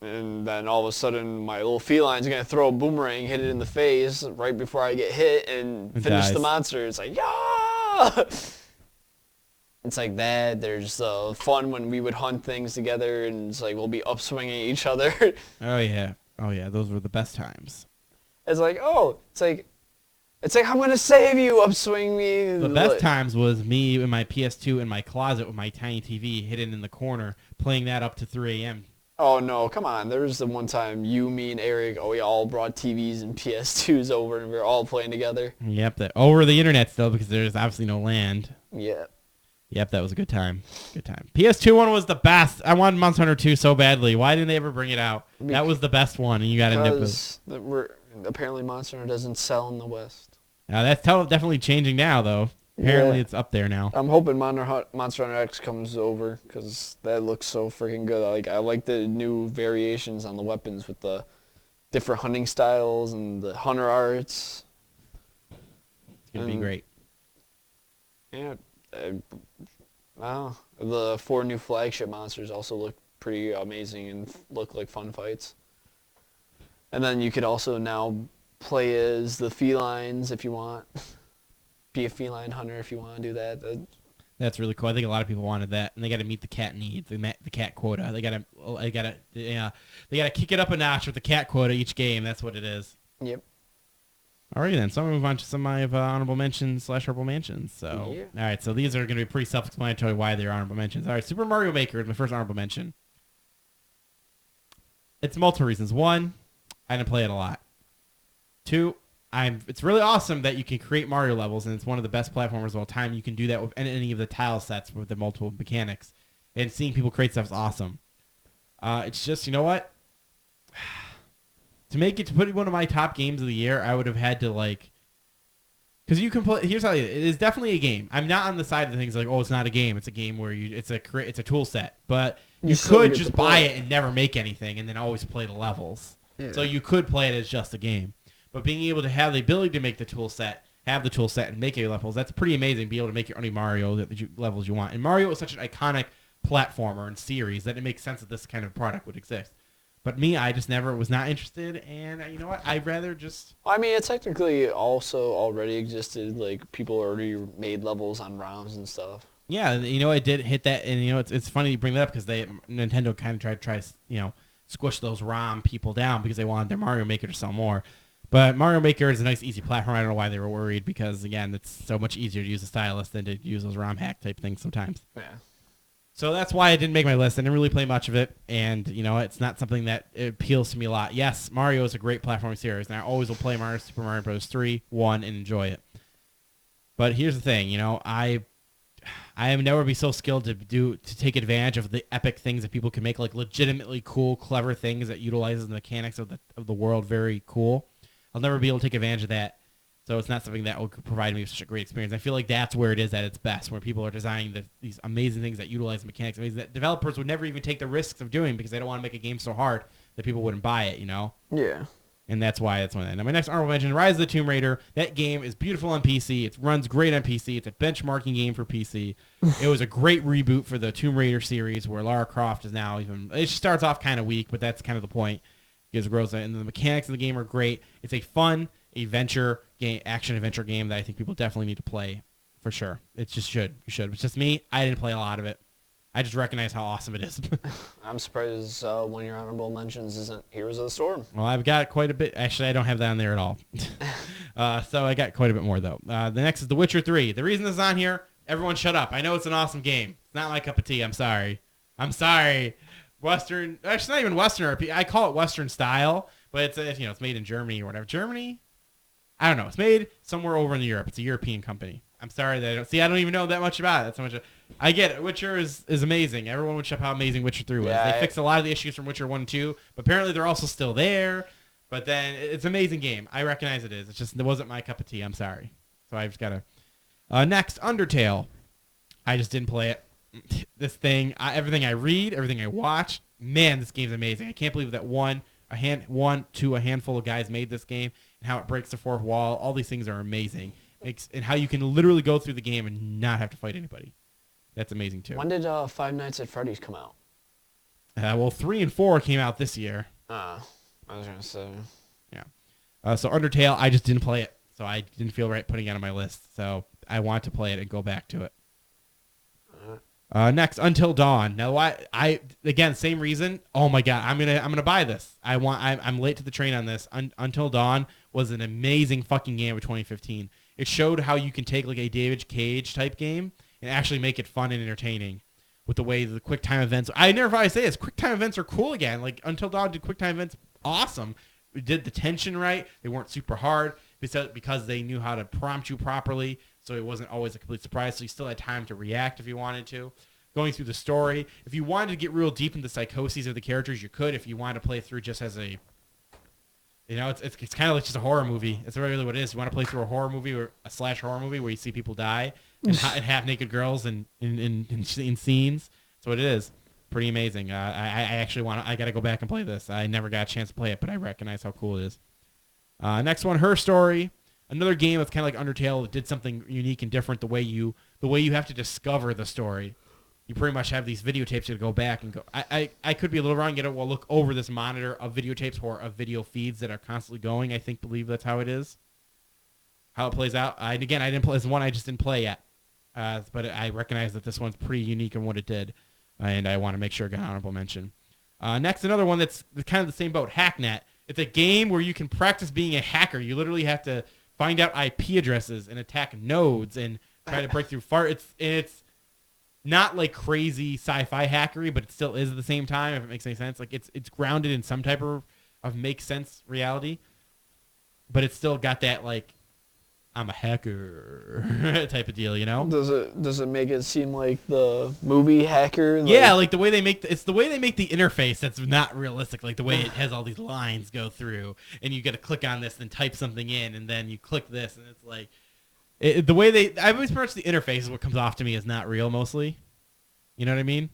S2: and then all of a sudden my little feline's going to throw a boomerang, hit it in the face right before I get hit, and finish the monster. It's like, yeah! It's like that. There's fun when we would hunt things together, and it's like we'll be upswinging each other.
S3: Oh, yeah. Those were the best times.
S2: It's like, oh, it's like I'm going to save you, upswing me.
S3: The best times was me in my PS2 in my closet with my tiny TV hidden in the corner, playing that up to 3 a.m.
S2: Oh, no, come on. There was the one time you, me, and Eric, we all brought TVs and PS2s over, and we were all playing together.
S3: Yep, over the internet still, because there's obviously no land.
S2: Yeah.
S3: Yep, that was a good time. PS2 one was the best. I wanted Monster Hunter 2 so badly. Why didn't they ever bring it out? That was the best one, and you got to nip it.
S2: Apparently Monster Hunter doesn't sell in the West.
S3: Now, that's definitely changing now, though. Apparently it's up there now.
S2: I'm hoping Monster Hunter X comes over, because that looks so freaking good. I like the new variations on the weapons with the different hunting styles and the hunter arts.
S3: It's going to be great.
S2: Yeah. The 4 new flagship monsters also look pretty amazing and look like fun fights. And then you could also now play as the felines if you want. Be a feline hunter if you want to do that.
S3: That's really cool. I think a lot of people wanted that, and they got to meet the cat need, the cat quota. They got to kick it up a notch with the cat quota each game. That's what it is.
S2: Yep.
S3: Alrighty then. So I'm gonna move on to some of my honorable mentions / honorable mentions. So
S2: yeah.
S3: All right. So these are gonna be pretty self-explanatory why they're honorable mentions. All right. Super Mario Maker is my first honorable mention. It's multiple reasons. 1, I didn't play it a lot. 2, it's really awesome that you can create Mario levels, and it's one of the best platformers of all time. You can do that with any of the tile sets with the multiple mechanics, and seeing people create stuff is awesome. It's just, you know what? To put one of my top games of the year, I would have had to because you can play. Here's how it is definitely a game. I'm not on the side of the things like, oh, it's not a game. It's a game where it's a tool set, but you could just buy it and never make anything, and then always play the levels. Yeah. So you could play it as just a game. But being able to have the ability to make the tool set, and make your levels, that's pretty amazing. Be able to make your own Mario levels you want. And Mario is such an iconic platformer and series that it makes sense that this kind of product would exist. But me, I just never was not interested, and you know what? I'd rather just...
S2: I mean, it technically also already existed. Like, people already made levels on ROMs and stuff.
S3: Yeah, you know, it did hit that, and you know, it's funny you bring that up because Nintendo kind of tried to squish those ROM people down because they wanted their Mario Maker to sell more. But Mario Maker is a nice, easy platform. I don't know why they were worried because, again, it's so much easier to use a stylus than to use those ROM hack type things sometimes.
S2: Yeah.
S3: So that's why I didn't make my list. I didn't really play much of it, and it's not something that appeals to me a lot. Yes, Mario is a great platforming series, and I always will play Mario Super Mario Bros. 3, 1, and enjoy it. But here's the thing, I am never be so skilled to take advantage of the epic things that people can make, like legitimately cool, clever things that utilizes the mechanics of the world very cool. I'll never be able to take advantage of that. So it's not something that will provide me with such a great experience. I feel like that's where it is at its best, where people are designing these amazing things that utilize mechanics, amazing that developers would never even take the risks of doing because they don't want to make a game so hard that people wouldn't buy it,
S2: Yeah.
S3: And that's why it's one of that. Now, my next honorable mention, Rise of the Tomb Raider. That game is beautiful on PC. It runs great on PC. It's a benchmarking game for PC. It was a great reboot for the Tomb Raider series where Lara Croft is now it starts off kind of weak, but that's kind of the point. Because it grows, and the mechanics of the game are great. It's a fun adventure game, action adventure game that I think people definitely need to play for sure. It just should. You should. It's just me. I didn't play a lot of it. I just recognize how awesome it is.
S2: I'm surprised one of your honorable mentions isn't Heroes of the Storm.
S3: Well, I've got quite a bit. Actually, I don't have that on there at all. So I got quite a bit more, though. The next is The Witcher 3. The reason this is on here, everyone shut up. I know it's an awesome game. It's not my cup of tea. I'm sorry. Western, actually not even Western RP. I call it Western style, but it's made in Germany or whatever. Germany? I don't know. It's made somewhere over in Europe. It's a European company. I'm sorry that I don't even know that much about it. That's how much I get it. Witcher is amazing. Everyone would shut up how amazing Witcher 3 was.
S2: Yeah,
S3: they fixed a lot of the issues from Witcher 1 and 2, but apparently they're also still there. But then it's an amazing game. I recognize it is. It's just it wasn't my cup of tea. I'm sorry. So I just got to... next, Undertale. I just didn't play it. This thing, everything I read, everything I watch, man, this game's amazing. I can't believe that a handful of guys made this game, and how it breaks the fourth wall. All these things are amazing, and how you can literally go through the game and not have to fight anybody. That's amazing too.
S2: When did Five Nights at Freddy's come out?
S3: Well, 3 and 4 came out this year.
S2: I was gonna say.
S3: Yeah. So Undertale, I just didn't play it, so I didn't feel right putting it on my list. So I want to play it and go back to it. Next, Until Dawn. Now, I again, same reason. Oh my God, I'm gonna buy this. I'm late to the train on this. Until Dawn was an amazing fucking game of 2015. It showed how you can take like a David Cage type game and actually make it fun and entertaining with the way the quick time events. I never thought I'd say this. Quick time events are cool again. Like Until Dawn did quick time events awesome. We did the tension right. They weren't super hard because they knew how to prompt you properly. So it wasn't always a complete surprise. So you still had time to react if you wanted to. Going through the story. If you wanted to get real deep into the psychoses of the characters, you could. If you wanted to play through just as a... it's kind of like just a horror movie. It's really what it is. You want to play through a horror movie or a slash horror movie where you see people die and half-naked girls in scenes. That's what it is. Pretty amazing. I actually I got to go back and play this. I never got a chance to play it, but I recognize how cool it is. Next one, Her Story. Another game that's kind of like Undertale that did something unique and different. The way you have to discover the story. You pretty much have these videotapes to go back and go. I could be a little wrong. We'll look over this monitor of videotapes or of video feeds that are constantly going. Believe that's how it is. How it plays out. I didn't play. This one I just didn't play yet. But I recognize that this one's pretty unique in what it did, and I want to make sure I got an honorable mention. Next, another one that's kind of the same boat. Hacknet. It's a game where you can practice being a hacker. You literally have to find out IP addresses and attack nodes and try to break through it's not like crazy sci-fi hackery, but it still is at the same time, if it makes any sense. Like it's grounded in some type of make sense reality, but it's still got that like I'm a hacker type of deal,
S2: Does it make it seem like the movie Hacker?
S3: Yeah, like the way they make it's the way they make the interface that's not realistic. Like the way it has all these lines go through, and you got to click on this and type something in, and then you click this, and it's like the way I always pretty much the interface is what comes off to me as not real mostly. You know what I mean?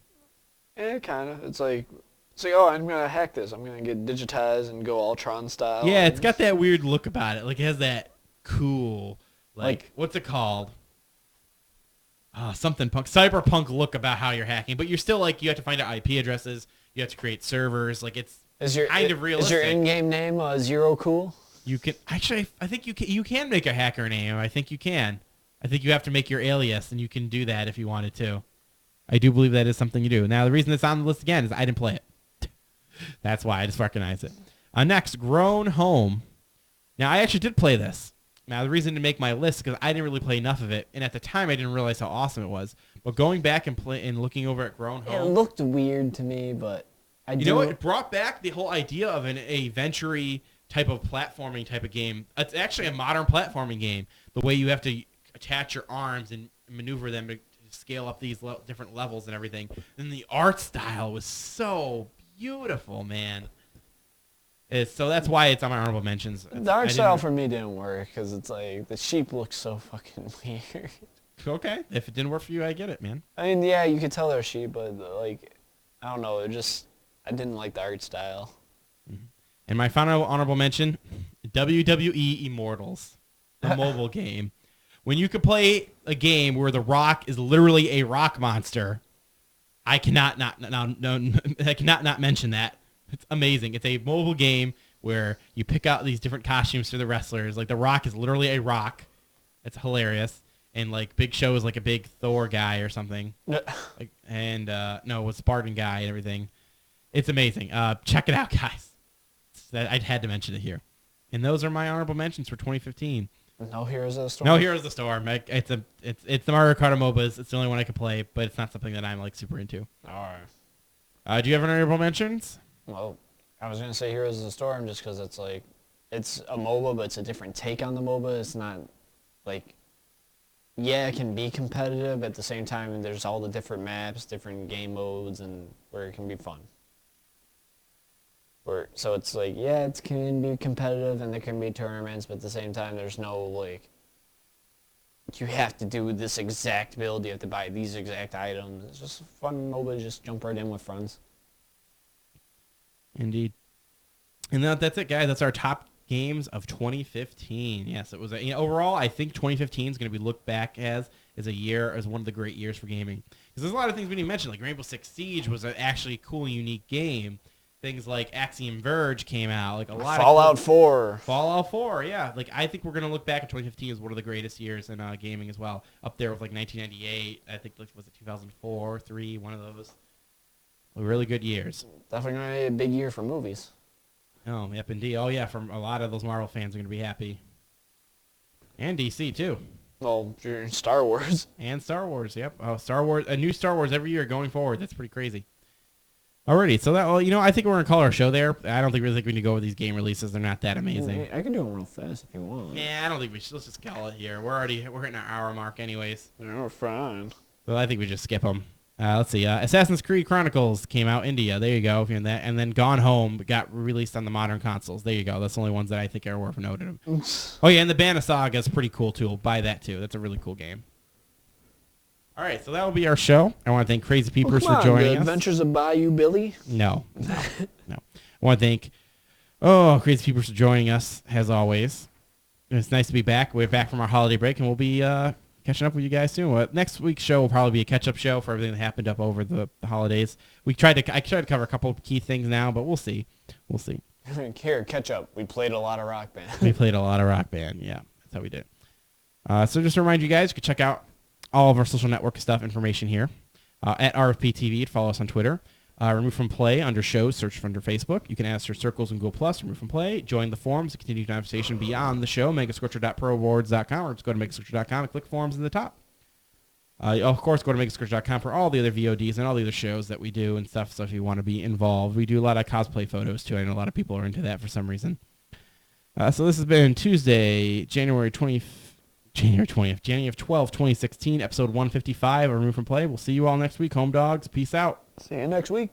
S2: Yeah, kind of. It's like, oh, I'm gonna hack this. I'm gonna get digitized and go Ultron style.
S3: Yeah, it's got that weird look about it. Like it has that cool, like what's it called? Something cyberpunk look about how you're hacking, but you're still like you have to find out IP addresses. You have to create servers. Like it's kind of realistic.
S2: Is your in-game name Zero Cool?
S3: You can actually. I think you can make a hacker name. I think you can. I think you have to make your alias, and you can do that if you wanted to. I do believe that is something you do. Now, the reason it's on the list again is I didn't play it. That's why I just recognize it. Next, Grown Home. Now, I actually did play this. Now, the reason to make my list is because I didn't really play enough of it, and at the time, I didn't realize how awesome it was. But going back and looking over at Grown
S2: It
S3: Home,
S2: looked weird to me, but
S3: you know what? It brought back the whole idea of an adventure-y type of platforming type of game. It's actually a modern platforming game. The way you have to attach your arms and maneuver them to scale up these different levels and everything. And the art style was so beautiful, man. So that's why it's on my honorable mentions.
S2: The art style for me didn't work because it's like the sheep looks so fucking weird.
S3: Okay, if it didn't work for you, I get it, man.
S2: I mean, yeah, you could tell they're sheep, but like, I don't know. I didn't like the art style.
S3: And my final honorable mention, WWE Immortals, the mobile game. When you could play a game where The Rock is literally a rock monster, I cannot not mention that. It's amazing. It's a mobile game where you pick out these different costumes for the wrestlers. Like The Rock is literally a rock. It's hilarious. And like Big Show is like a big Thor guy or something. No, a Spartan guy and everything. It's amazing. Check it out, guys. I had to mention it here. And those are my honorable mentions for 2015.
S2: No Heroes of the Storm.
S3: No Heroes of the Storm. It's the Mario Kart MOBAs. It's the only one I could play, but it's not something that I'm like super into.
S2: All right.
S3: Do you have any honorable mentions?
S2: Well, I was gonna say Heroes of the Storm just because it's like it's a MOBA, but it's a different take on the MOBA. It's not like, yeah, it can be competitive at the same time, and there's all the different maps, different game modes, and where it can be fun. So it's like, yeah, it can be competitive and there can be tournaments, but at the same time, there's no, like, you have to do this exact build, you have to buy these exact items. It's just fun MOBA, just jump right in with friends.
S3: Indeed. And that's it, guys. That's our top games of 2015. Yes, it was. Overall, I think 2015 is going to be looked back as one of the great years for gaming. Because there's a lot of things we didn't mention, like Rainbow Six Siege was actually a cool, unique game. Things like Axiom Verge came out, like a lot
S2: Fallout 4.
S3: Fallout 4, yeah. Like I think we're gonna look back at 2015 as one of the greatest years in gaming as well. Up there with like 1998. I think was it 2004, 3, one of those. Really good years.
S2: Definitely gonna be a big year for movies.
S3: Oh, yep, indeed. Oh yeah, from a lot of those Marvel fans are gonna be happy. And DC too.
S2: Well, Star Wars.
S3: And Star Wars, yep. Oh, Star Wars, a new Star Wars every year going forward. That's pretty crazy. Alrighty, so I think we're gonna call our show there. I don't think we need to go with these game releases. They're not that amazing.
S2: I can do them real fast if you want.
S3: Yeah, I don't think we should. Let's just call it here. We're hitting our hour mark anyways.
S2: We're fine.
S3: So I think we just skip them. Let's see. Assassin's Creed Chronicles came out India. There you go. If you're in that, and then Gone Home got released on the modern consoles. There you go. That's the only ones that I think are worth noting. Oh yeah, and the Banner Saga is pretty cool too. Buy that too. That's a really cool game. All right, so that will be our show. I want to thank Crazy Peepers for joining us.
S2: Adventures of Bayou Billy?
S3: No. I want to thank Crazy Peepers for joining us, as always. It's nice to be back. We're back from our holiday break, and we'll be catching up with you guys soon. Next week's show will probably be a catch-up show for everything that happened up over the holidays. I tried to cover a couple of key things now, but we'll see.
S2: Here, catch up. We played a lot of Rock Band.
S3: We played a lot of Rock Band. Yeah, that's how we did. So just to remind you guys, you can check out all of our social network stuff information here at RFPTV. Follow us on Twitter. Remove from Play under shows. Search under Facebook. You can add us your circles and Google Plus. Remove from Play. Join the forums to continue conversation beyond the show. Megascorcher.proawards.com or just go to megascorcher.com and click forums in the top. Of course, go to megascorcher.com for all the other VODs and all the other shows that we do and stuff. So if you want to be involved, we do a lot of cosplay photos too. I know a lot of people are into that for some reason. So this has been Tuesday, January 12th, 2016, episode 155 of Remove from Play. We'll see you all next week, home dogs. Peace out.
S2: See you next week.